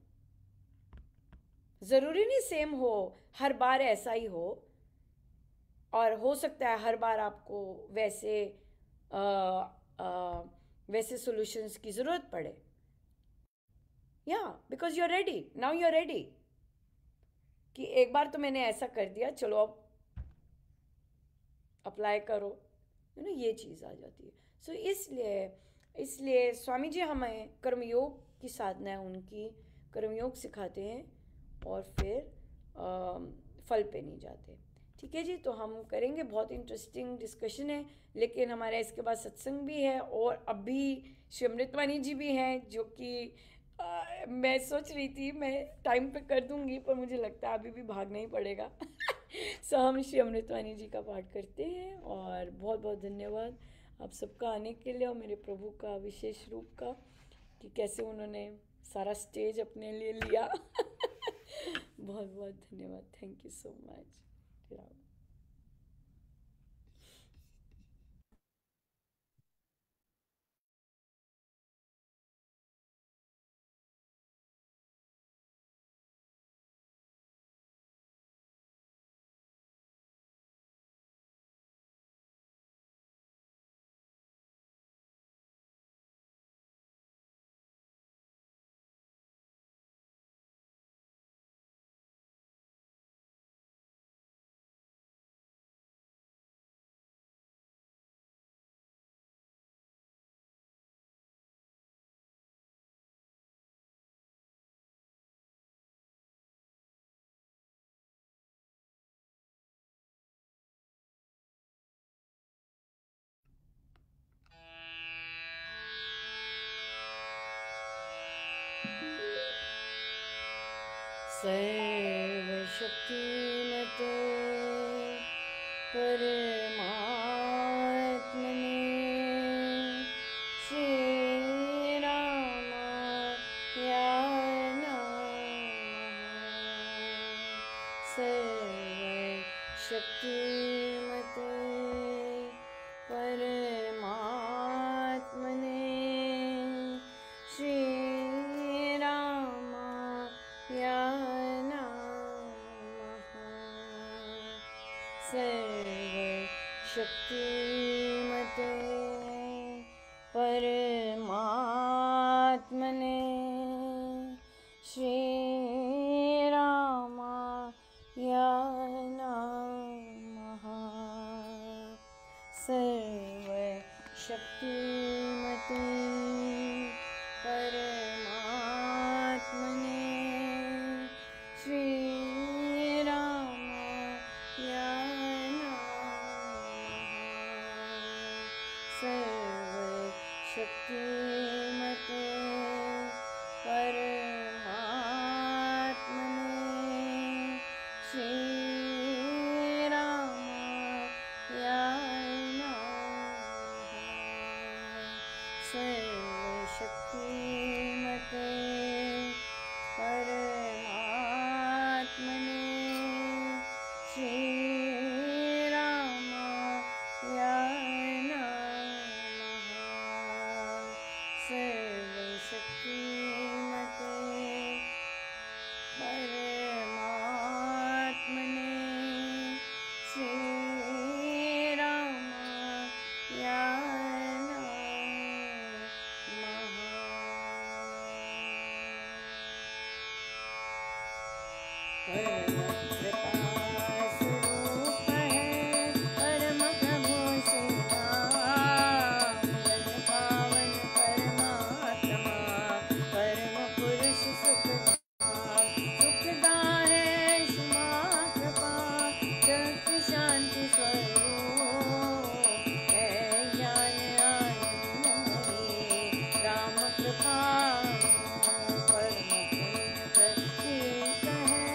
ज़रूरी नहीं सेम हो, हर बार ऐसा ही हो. और हो सकता है हर बार आपको वैसे सॉल्यूशंस की ज़रूरत पड़े. या because you are ready now, you are ready कि एक बार तो मैंने ऐसा कर दिया, चलो अब अप्लाई करो, ये चीज़ आ जाती है. सो इसलिए स्वामी जी हमें कर्मयोग की साधना है, उनकी कर्मयोग सिखाते हैं और फिर फल पे नहीं जाते. ठीक है जी, तो हम करेंगे. बहुत इंटरेस्टिंग डिस्कशन है, लेकिन हमारा इसके बाद सत्संग भी है और अभी श्री अमृतवाणी जी भी हैं, जो कि मैं सोच रही थी मैं टाइम पे कर दूंगी, पर मुझे लगता है अभी भी भागना ही पड़ेगा. सो हम श्री अमृतवाणी जी का पाठ करते हैं. और बहुत बहुत धन्यवाद आप सबका आने के लिए, और मेरे प्रभु का विशेष रूप का कि कैसे उन्होंने सारा स्टेज अपने लिए लिया. बहुत बहुत धन्यवाद. Thank you so much. सर्वशक्तिमते परमात्मने श्रीरामाय नमः. सर्वशक्तिमते परमात्मने श्रीरामाय नमः. सर्वशक्तिमते परमात्मने श्री रामाय नमः। सर्वशक्तिमते परमात्मने श्री रामाय नमः। सर्वशक्तिमते परमात्मने श्री रामाय नमः। सर्वशक्तिमते परमात्मने श्री रामाय नमः। सर्वशक्तिमते परमात्मने श्री रामाय नमः। परम कृपा स्वरूप है परम प्रभु श्री राम। जन पावन परमात्मा परम पुरुष सुखधाम। सुखदा है क्षमा कृपा शक्ति शांति स्वरूप है ज्ञान आनंद हरि राम कृपा। परम पुण्य प्रतीक है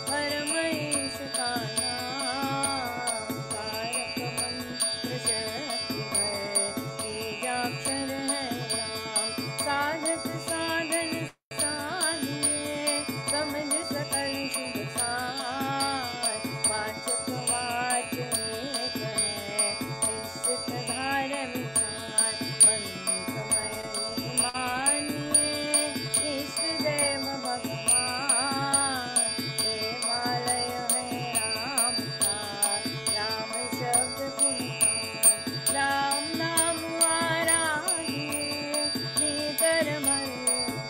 परम ईश का नाम। तारक मंत्र शक्ति भर बीजाक्षर है राम। साधक साधन साधिए समझ सकल शुभ सार। वाचक वाच एक है निश्चित धार्मिक सार। मंत्रमय मानिए इष्ट देव भगवान। देवालय है राम का राम शब्द गुणगान। राम नाम आराधिए भीतर मन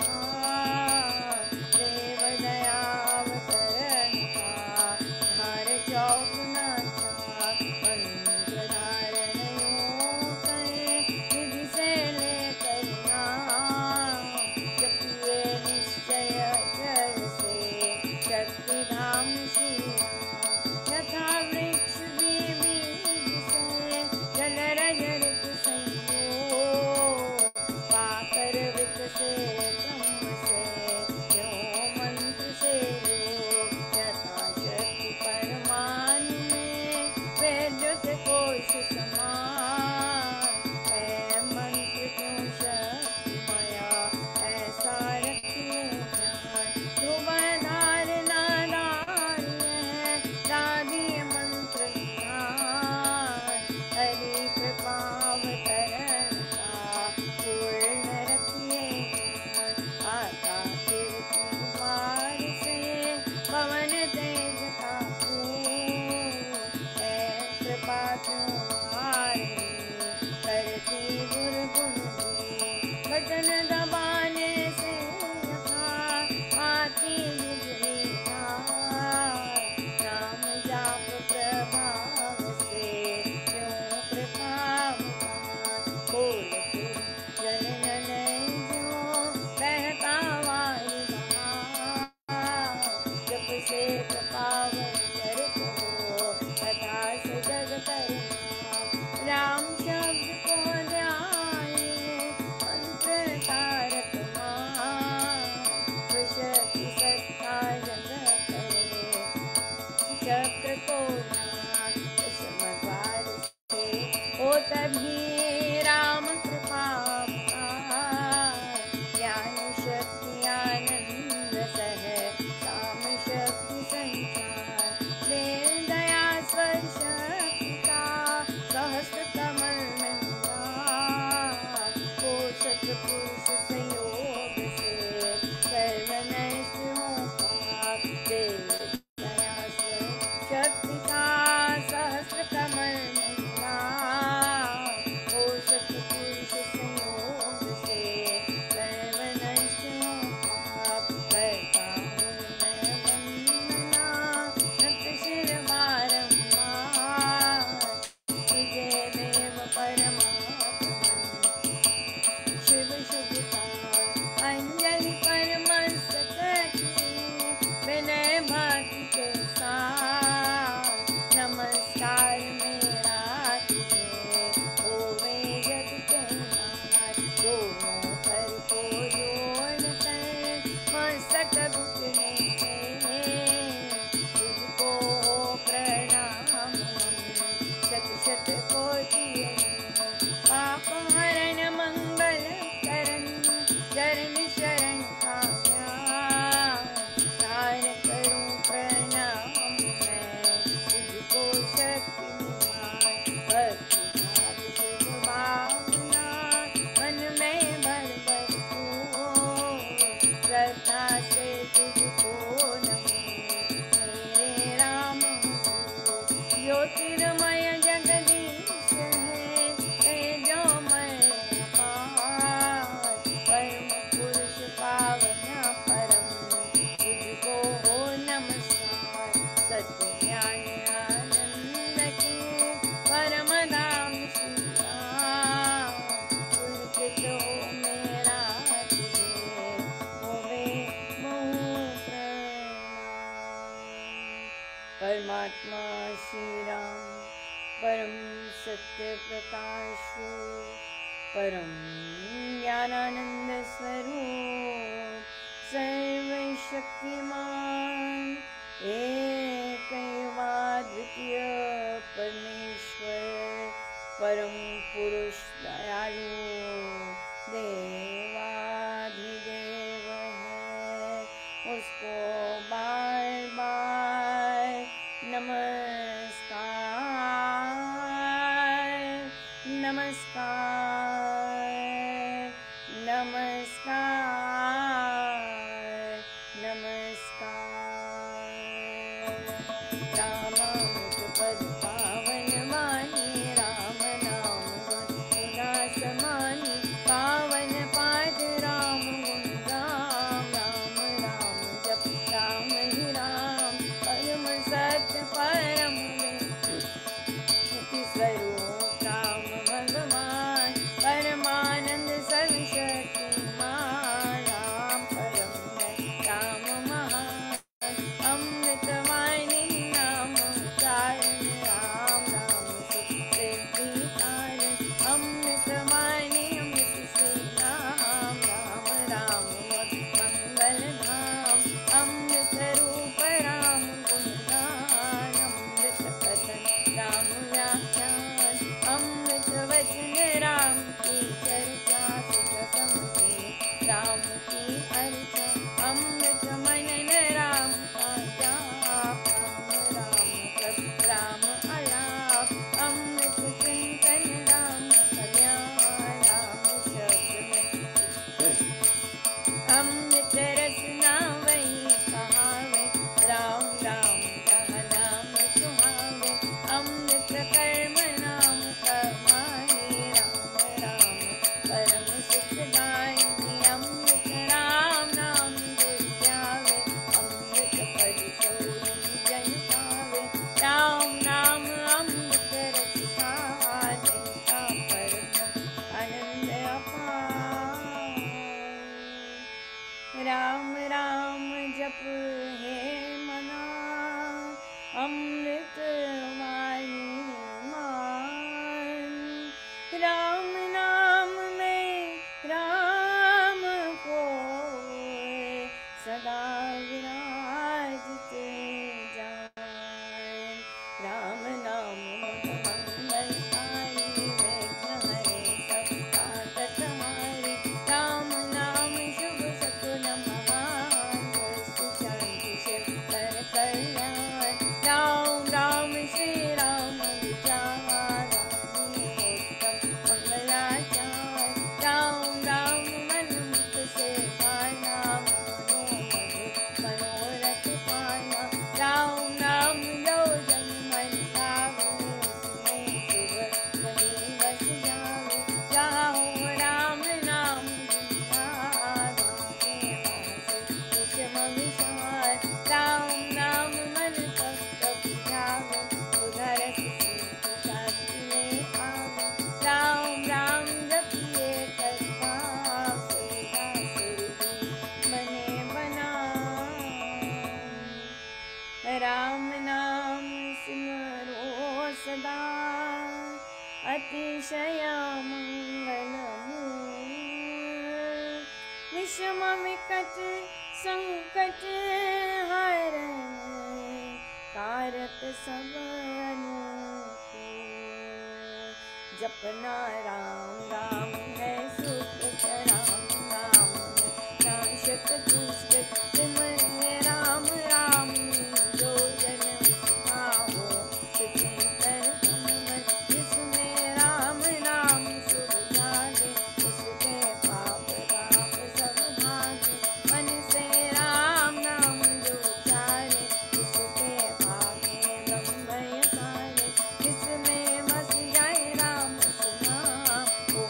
भान। देव दयावतरण का धार चौक नाचा। मंत्र धारण योग कहे विधि से लेकर नाम। जपिए निश्चय जल से शक्ति धाम श्री राम। यथा वृक्ष भी बीज से जल रजत संयोग। पाकर विकसे ब्रह्म से जो मंत्र से योग। यथा शक्ति परमान में वेद के कोश समान। है मंत्र क्यों शक्ति माया ऐसा रखिए ध्यान। ध्रुव धारणा धारिये राधिए मंत्र ध्यान। हरि कृपावतरण का पूर्ण रखिए ध्यान। आता कीर्ति मार से पवन तेज का फूल है कृपा तुम्हारी करती गुरु गुण बटन दबाने से यथा आती बिजली धार। नाम जाप प्रभाव से क्यों कृपा अवतार। खोल जन नन जो बहता वायु बहार। जप से कृपावन चरित हो तथा से जग परिणाम। राम शब्द को ध्याये मंत्र तारक मान। विशक्ति सत्ता जग करे चक्र को नाथ। विषम द्वार से हो तभी राम कृपा अवतार। ज्ञान शक्ति आनंद सह साम शक्ति संचार। प्रेम दया स्वर शक्ति का सहस्र कमल में निवास। हो सतपुरुष संयोग से सर्व नष्ट हो पाप। देव दया स्वर शक्ति का सहस्र कमल में निवास। हो सतपुरुष संयोग परमात्मा श्री राम परम सत्य प्रकाश परम ज्ञानानंद स्वरूप सर्वशक्तिमान एकैवाद्वितीय परमेश्वर परम पुरुष दयालु देवाधिदेव है, उसको बार बार नमस्कार नमस्कार नमस्कार नमस्कार। राम पद पावन वाणी राम नाम गुण समानी पावन पाद राम गुण राम राम राम जप राम ही राम परम सत्य परम मुक्ति स्वरूप राम भगवान परमानंद सर्वशक्तिमान राम परम है राम महान अमृतवाणी नाम उच्चारण राम राम सिद्धि कारण अमृतवाणी अमृत श्री राम राम राम मंगल धाम अमृत रूप राम गुणगान अमृत कथन राम व्याख्यान अमृत वचन राम की चर्चा सुख समझे राम की अर्चा अमृत मनन राम का जाप राम राम राम अलाप अमृत चिंतन राम कल्याण राम शब्द में अमृत रसना वही कहावे राम राम कहा नाम सुहावे अमृत कर्म नाम कमाए राम राम परम सुखदायी अमृत राम नाम गिरावे अमृत पद सोई जन पावे राम नाम अमृत रस साधे का परम आनंद अपार। राम राम जप है मना अमृत वाणी मान राम नाम में राम को सदा विराजित जान राम नाम मंगलकारी विघ्न हरे सब काटत हारे राम नाम शुभ सकुन महान स्वस्थ शांति शिव कर कल्याण राम राम श्री राम विचार उत्तम मंगलाचार राम राम मन मुख से गाना मानो मनोरथ पाना राम राम लो जन मन भावे उसमें शुभ बनी बस जावे जाओ राम नाम विषम विशाल राम नाम मन तक तक जावे उधर शांति में आवे राम राम जपिए करता सदा सुरभि बने बना राम नाम सिमरो सदा अतिशय मंगलमूल विषम विकट संकट हरण कारक सब अनुकूल जपना राम राम है सुकृत राम नाम है नाशक दुष्ट सिमरन राम राम जो जन भावो चिंतन मन जिसमें राम नाम शुभ जागे उसके पाप ताप सब भागे मन से राम नाम जो उचारे उसके भागे ब्रह्म सारे जिसमें बस जाए राम सुनाम वो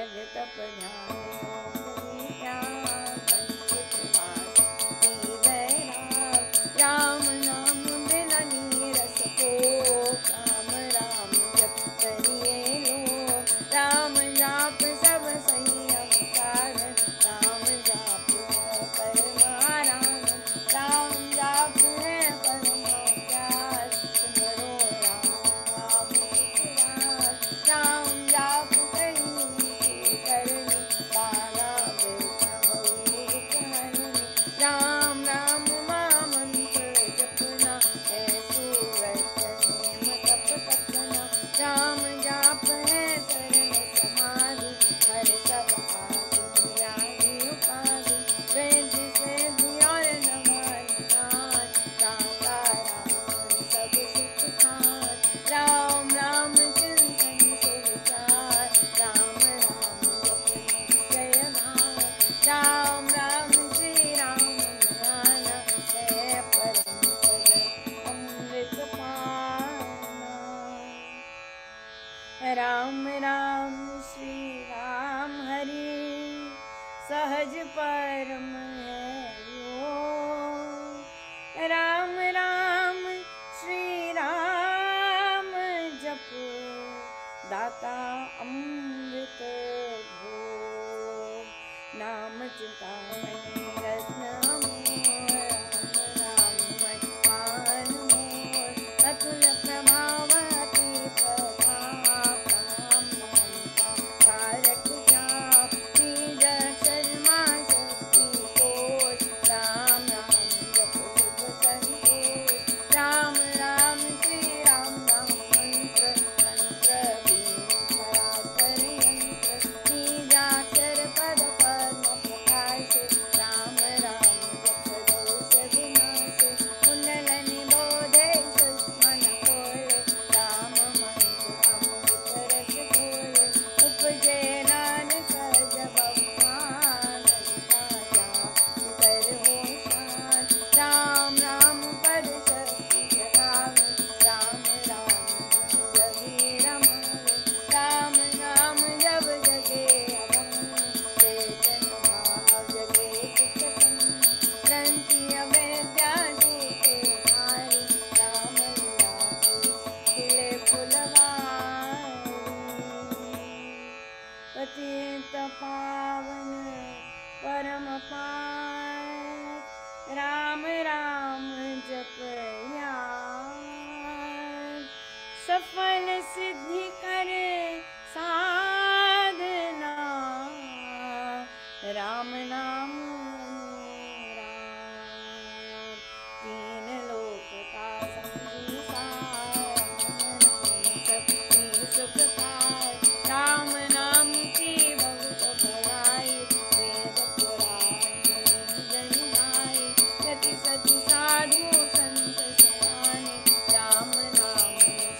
यज्ञ तप ध्यान योग विद्या पंडित वास की वैराग राम नाम बिना नीरस को काम राम जप करिए लो राम जाप सब संयम साधन राम जाप है परमानंद राम जाप है परमाचार सुमरो राम सुखराज राम जाप कहीं करनी बाला राम राम महामंत्र जपना है सूरज नेम तप तपना राम जाप है शरण समाधि हर सब आदि उपाधि वेद से और नवान दाता राम सब सुख खान राम राम चिंतन से विचार राम राम जप निश्चय धाम राम राम श्री राम ज्ञान है परम पद अमृत पाना राम राम श्री राम हरि सहज परम है योग राम राम श्री राम जप दाता अमृत भोग नाम चिंतामणि रत्न अमोल राम राम मान मोर अतुल प्रभाव अति प्रताप राम नाम का कारक जाप बीज शर्मा शक्ति कोश राम राम जप शुभ संतोष राम राम श्री राम नाम मंत्र मंत्र बीज परात्पर यंत्र बीजाक्षर पद पद्म प्रकाश राम राम जप दोष विनाश कुंडल निबोधे सुष्मन खोले राम मंत्र अमृत रस घोले उपजे नानक सहज भगवान ललिता कर हो शान राम राम पद शक्ति जगावे राम राम जगी रमावे राम नाम जब जगे अभंग चेतन भाव जगे सुख संग ग्रंथि अवेद्या जूते हारी राम लीला की खिले फुलवारी पतित पावन परम पार राम राम जप ध्यान सफल सिद्धि करे साधना राम नाम अनुराग तीन लोक का संसार राम नाम सबकी सुखकार राम नाम की बहुत बड़ाई वेद पुराण जन गाए यति सति साधु संत सयाने राम नाम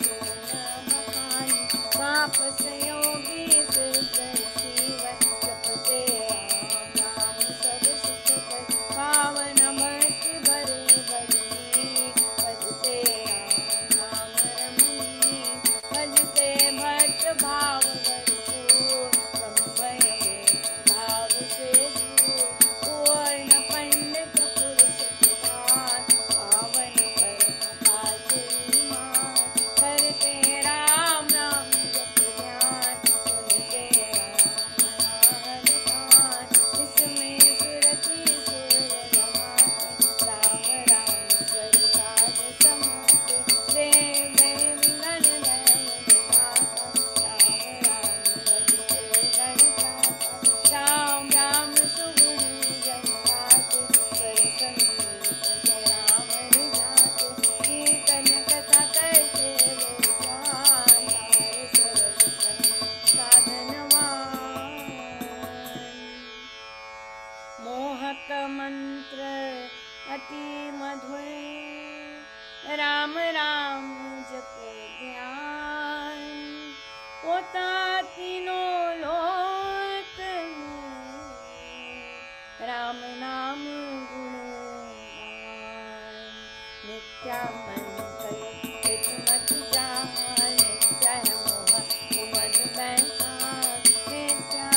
सुन बखाने पाप संयोगी सिद्ध शिव जपते राम नाम सब सुख कर पावन भक्ति भरे भजनी भजते राम नाम रमणी भजते भक्त भाव भरपूर संभय भाव से दूर पूर्ण पंडित पुरुष प्रधान पावन परम पावन करते राम नाम जप ध्यान सुनते राम नाम इसमें सुरति सुर रमाते राम राम स्वर साज समाते देव देव गण लय गाता राम राम भजते गणताता राम राम सुगुणी जन गाते स्वर संगीत से राम रिझाते कीर्तन कथा करते वे जान तार सरस तन साधनवान मोहक मंत्र अति मधुर राम राम जप ध्यान होता तीनों लोक में राम नाम गुणगान नित्या मंगल हितमत जान नित्य मोह उमन बैठा नित्या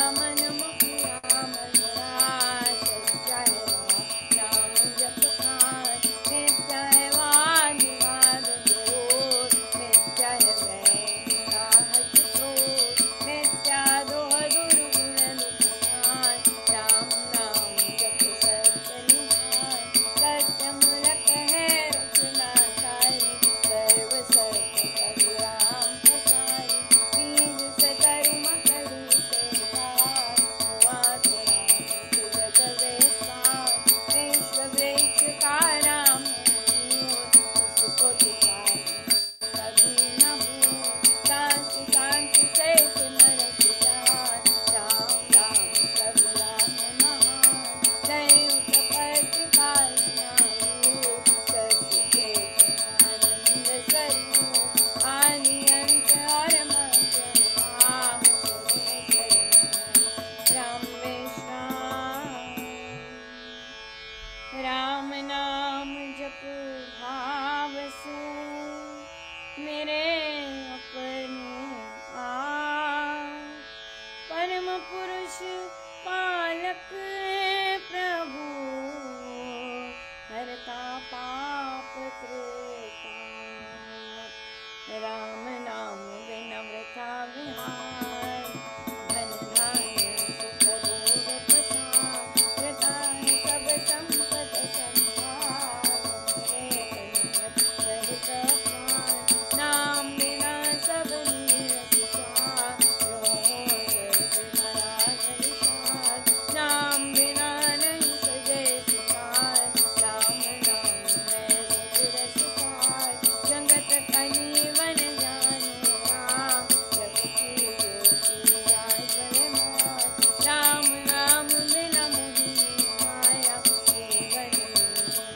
राम नाम बिन वृथा विहार, धन धान्य सुख भोग प्रसाद, प्रदान सब संपद संभार, तुम्हारे पुण्य सहित अपार, नाम बिना सब नीरस सार, जो हो सर्व नाराज विशाल, नाम बिना नहीं सजे सिंगार, राम नाम है सचरस सार, जगत कनीवन जानो राम, जग की ज्योति जाय जलमार, राम नाम बिना मोहि माया, जीवन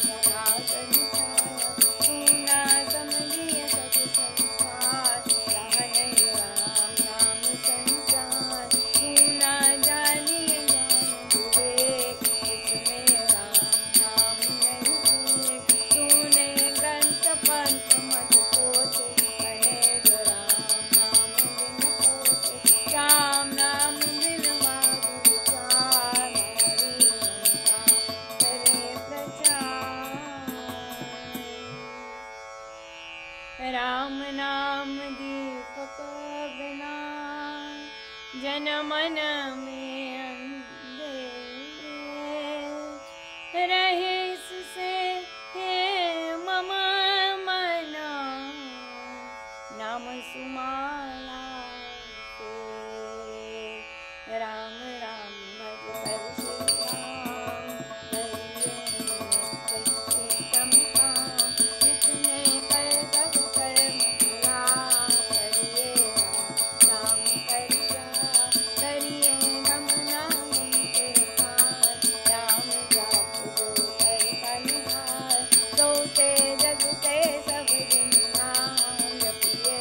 सनातन छाया, तू ना समझिए सत संसार, रहा नहीं राम नाम संचार, तू ना जानिए ज्ञान विवेक, इसमें राम नाम नहीं एक, तूने ग्रंथ पंथ मत पोते, बने जो राम नाम बिन पोते, राम नाम बिन वाग विचार, हरि ममता करे प्रचार, राम नाम दीपक बिना, जन मन में अंधेरे, रहे इससे हे मम मना, नाम सुमाला से, राम राम भज कर श्री राम, करिए नित्य उत्तम काम, जितने कर तब कर्म पूरा, करिए राम कर जा, करिए गम नाम के पार, राम जाप जो कर बलिहार, सोते जगते सब दिन नाम, जपिए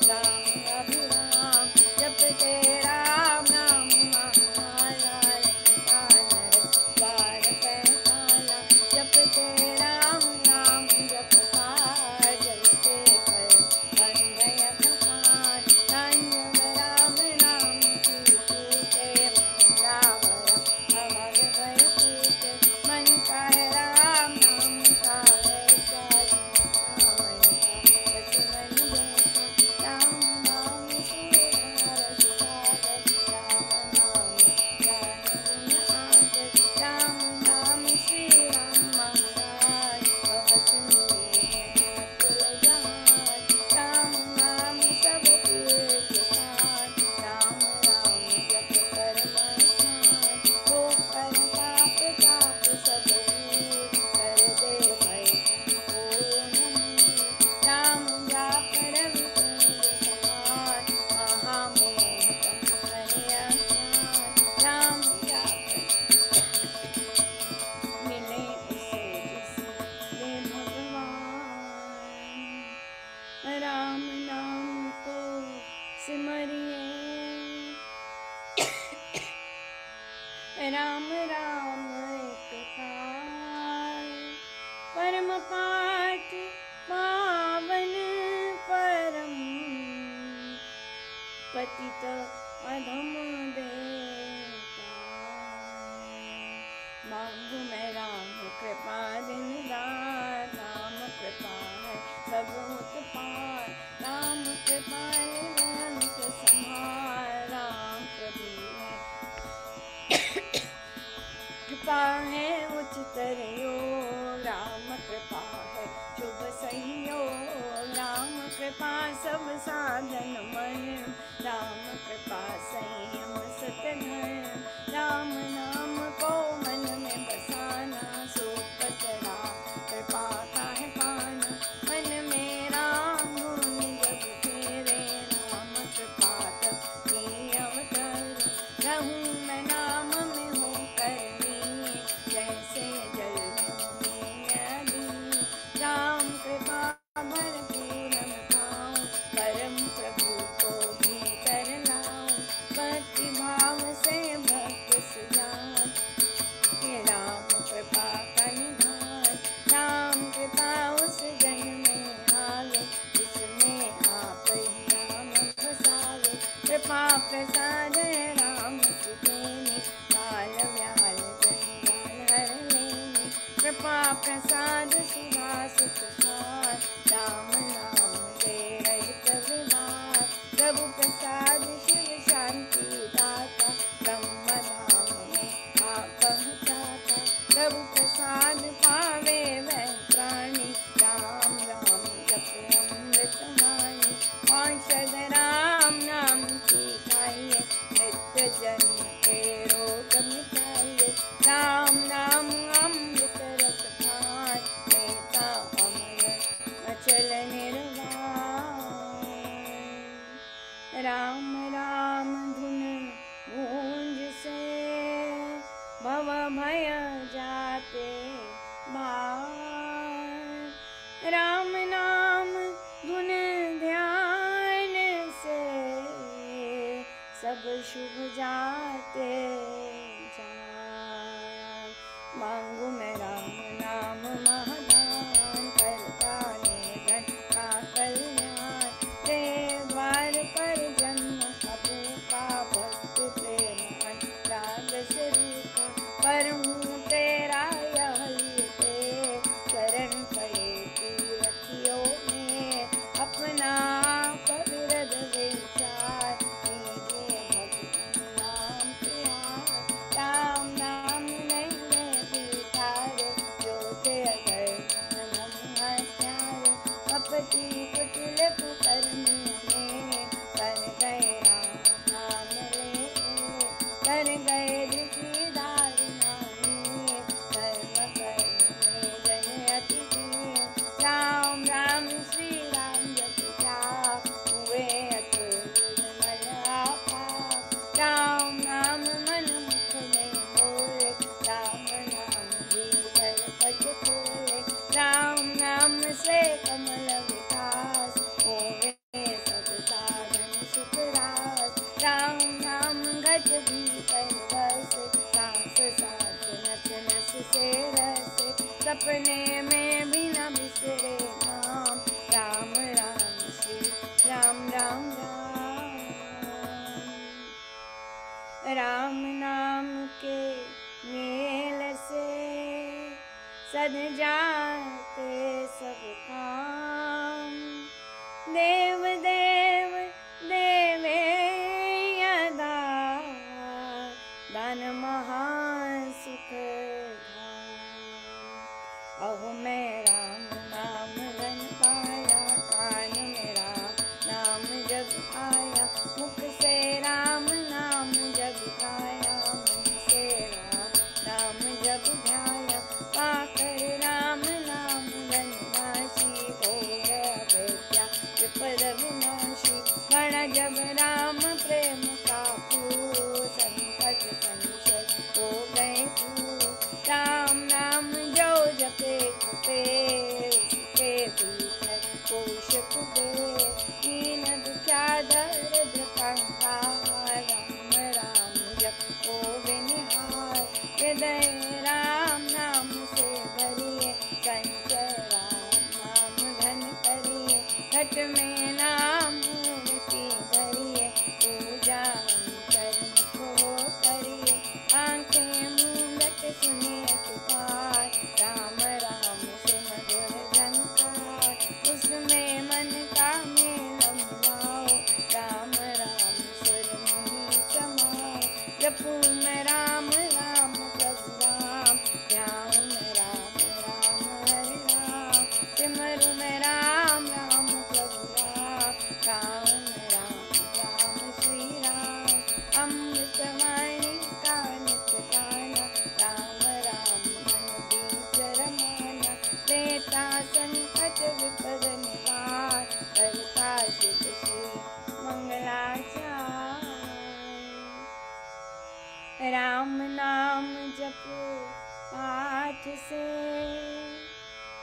राम अभिराम, जपते राम नाम महामाला, लंका नरक द्वार पैताला, जपते राम नाम जपकार, जलते कर बन गया कपार, धन्य राम नाम की पूते, मंदा भरा अमर भय पूते, मन का है राम नाम का ऐसा, मन का रस मन जैसा, राम नाम सुधा रस सागर, राम नाम ज्ञान गुण आगर, राम नाम श्री राम महाराज, बहुत सुंदर अतुल जहान, राम नाम सब तीर्थ स्थान, राम राम जप कर मसान, वो कर पाप ताप सब दूर, कर दे भय को नमूर, राम जाप रविपुंज समान, महामोहतम हरि अज्ञान, राम जाप मिले उसे जिसने भगवान, राम नाम को सिमरिए, राम राम एक काल, परम पाठ पावन परम, पतित अधम देता, मांगू मैं राम कृपा दिन रात, राम कृपा है सब उत्पात, राम कृपा निरंत संहार, राम प्रभु है कृपा है उच्चतर योग, राम कृपा है शुभ संयोग, राम कृपा सब साधन मन, राम कृपा संयम सतधर्म, राम नाम को मन में बसाना, सुपत राम कृपा का है पाना, मन में राम गुण जब फेरे, राम कृपा तब की अवतर, रहूं मैं नाम में हो करनी, जैसे जल में नदी, राम कृपा भरपूर मैं पाऊं, परम प्रभु को भीतर लाऊं, भक्ति भाव से भक्त सुजान, ये राम कृपा का निधान, राम कृपा उस जन में आवे, जिसमें आप ही राम बसावे, कृपा प्रसाद है राम सुतेने, काल व्याल जंजाल हर लेने, कृपा प्रसाद सुधा सुख सार, राम नाम दे सब शुभ जाते जान। मांगू मैं राम नाम महादान, करता है धन का कल्याण। तेरे द्वार पर जन्म प्रभु का, भक्त प्रेम अनुराग से रूठा। पर हूँ तेरा यह लिए, चरण पड़े तू रखियो में। अपना पविरद विचार, कीजिए भगवान नाम प्यार। राम नाम नहीं विचार, जो ते अधर्म हम हत्यारे। अपती कुटिल कुकर्मी में, कर गए राम नाम ले। कर गए धृति धारणा में, धर्म कर्म में जन अति प्रिय। राम राम श्री राम जप जाप, हुए अतुल मन आपा। राम नाम मन मुख में बोले, राम नाम भीतर पट खोले। राम नाम से कमल विकास, होवे सब साधन सुख रास। राम नाम घट भीतर बसे, सांस सांस नस नस से रसे। सपने में भी न बिसरे नाम, राम राम श्री राम राम राम। राम नाम के मेल से सद जाते सब काम। देव देव देवे यदा, दान महान सुख धाम। अहो मैं राम नाम धन पाया, कान में राम नाम जब आया। मुख से राम नाम जब गाया, मन से राम नाम जब ध्याया। पाकर राम नाम धन नाशी, हो गया विद्या विपद विनाशी। बड़ा जब राम प्रेम का फूल, संकट संशय हो गए दूर। राम नाम जो जपे छुपे, उसके भीतर कोश कुबेर। दीन दुखिया दरिद्र कंगाल, राम राम जप होवे निहाल। हृदय राम नाम से भरिए, संचय राम नाम धन करिए। घट में नाम मूर्ति धरिए, पूजा अंतर मुख करिए। आंखें मूंदट सुनिए पुकार, राम राम से मधुर झंकार। उसमें मन का मेल मिलाओ, राम राम सुर मुनि समाओ। जपू मैं राम राम प्रभु राम, ध्याऊं मैं राम राम हरे राम। सिमरू मैं राम राम प्रभु राम, गाऊं मैं राम राम श्री राम। अमृतवाणी का नित्य गाना, राम राम मन बीच रमाना। देता संकट विपद निवार, करता शुभ श्री मंगलाचार। राम नाम जप पाठ से,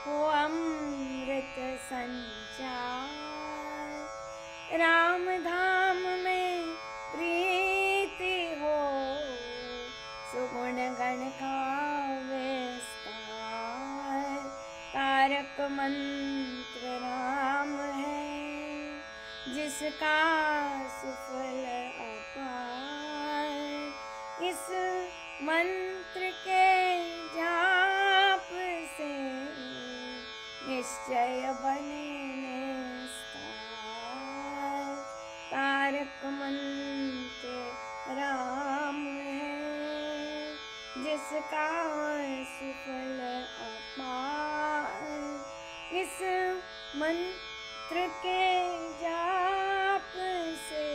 हो अमृत संचार। राम धाम में प्रीति हो, सुगुण गण का विस्तार। तारक मंत्र राम है, जिसका सुफल अपार। इस मंत्र के जाप से, निश्चय बने निस्तार। तारक मंत्र राम है, जिसका सुफल अपार। इस मंत्र के जाप से,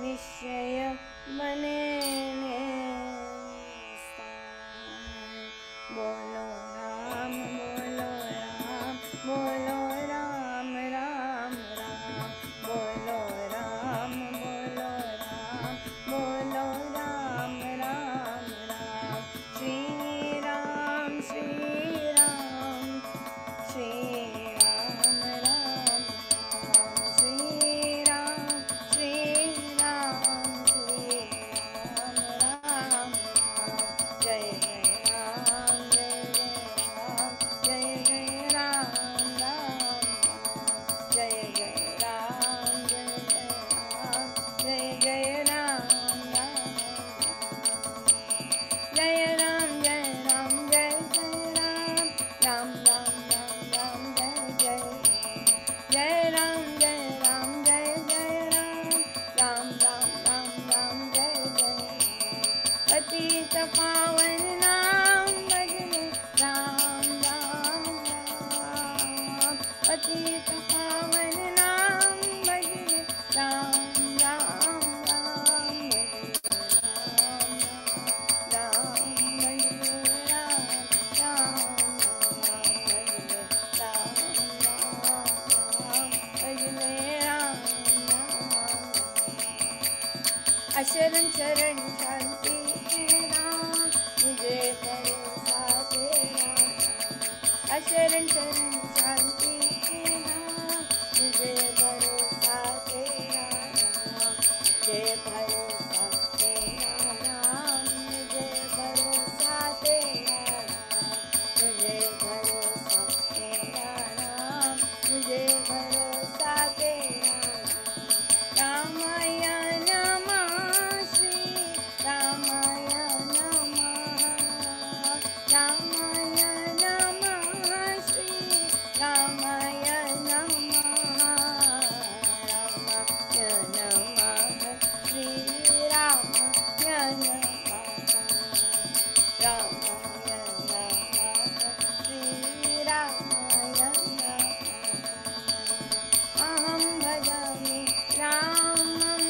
निश्चय बने निस्तार। बोलो राम बोलो राम, बोलो राम राम राम। बोलो राम बोलो राम, बोलो राम राम राम। श्री राम श्री राम, श्री राम राम राम। श्री राम श्री राम, पतित पावन नाम भजने राम राम राम भजने राम राम भजने राम अशरण शरण शांति राम मुझे भरोसा तेरा अशरण शरण शांति राम मुझे भरोसा तेरा मुझे भरोसा तेरा राम मुझे भरोसा तेरा मुझे भरोसा तेरा राम मुझे भरोसा तेरा रामायण नमः श्री रामायण नमः रामायण नमः श्री रामायण नमः रामायण नमः श्री रामायण नमः रामायण नमः श्री रामायण नमः अहं भजामि रामं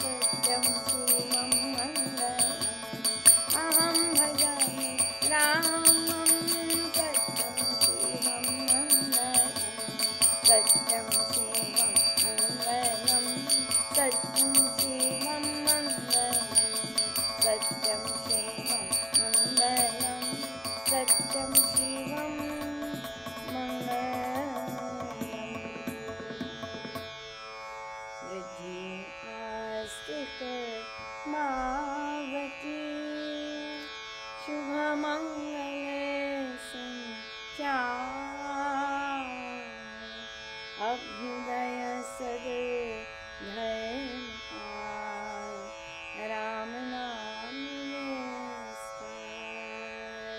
सत्यं शिवं मङ्गलम् अहं भजामि रामं सत्यं शिवं मङ्गलम् सत्यं शिवं मङ्गलं सत्यं शिवं मङ्गलं सत्यं शिवं मङ्गलं सत्यं शिवं मङ्गलम् वृद्धि आस्तिक मावती शुभमङ्गल संख्या अभ्युदय सद धर्मपाल राम नाम विस्तार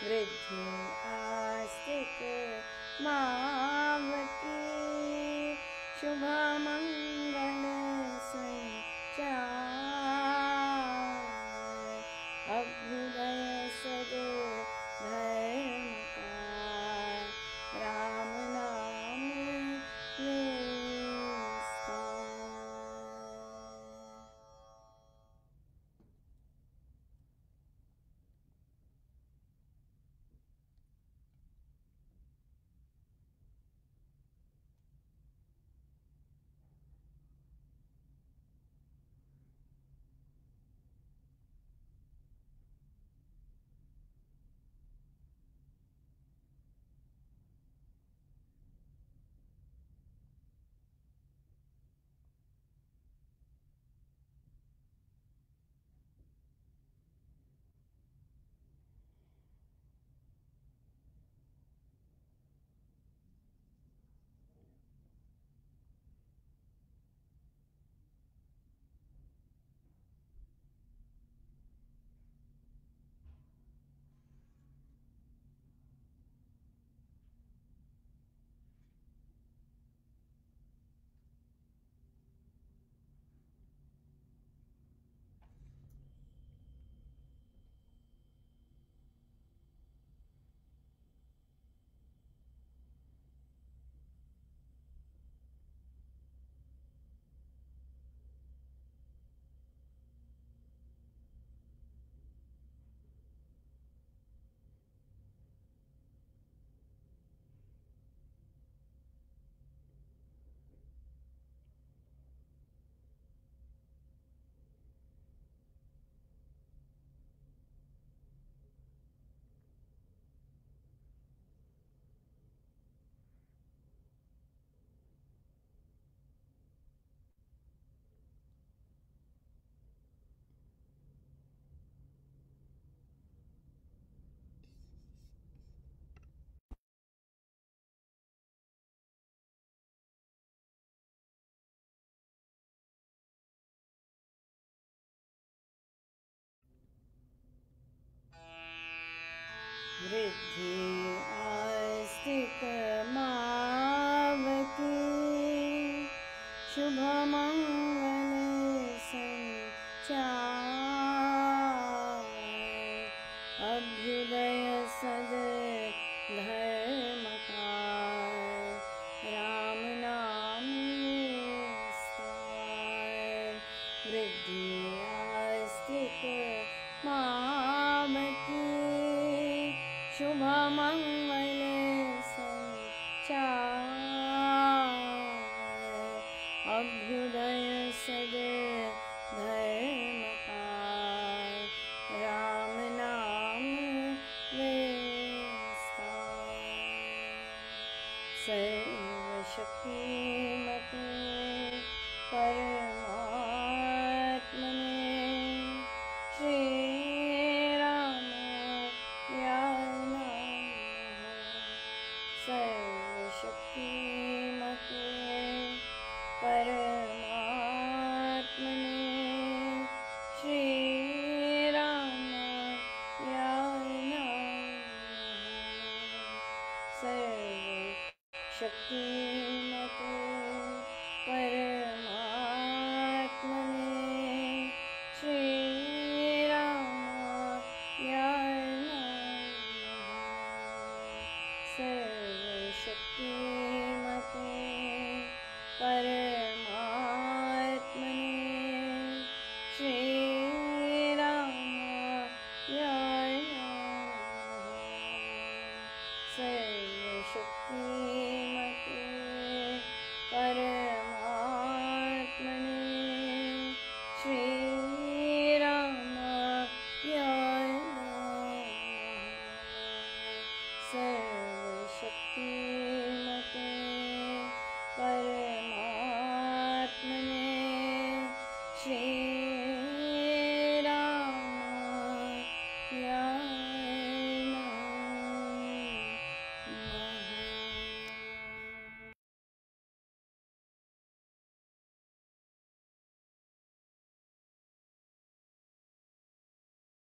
वृद्धि आस्तिक मावती शुभमङ्गल संचार अभ्युदय सद धर्मपाल राम नाम विस्तार। वृद्धि आस्तिक मावती शुभमङ्गल संचार अभ्युदय सद धर्मपाल वृद्धियास्तिक मामकी शुभमङ्गल संचार अभ्युदय सद धर्मकार राम नाम विस्तार सर्वशक्तिमते परमात्मने श्री रामाय नमः सर्वशक्तिमते परमात्मने श्री रामाय नमः सर्वशक्तिमते परमात्मने श्री रामाय नमः सर्वशक्तिमते परमात्मने श्री रामाय नमः सर्वशक्तिमते परमात्मने श्री रामाय नमः सर्वशक्तिमते परमात्मने श्री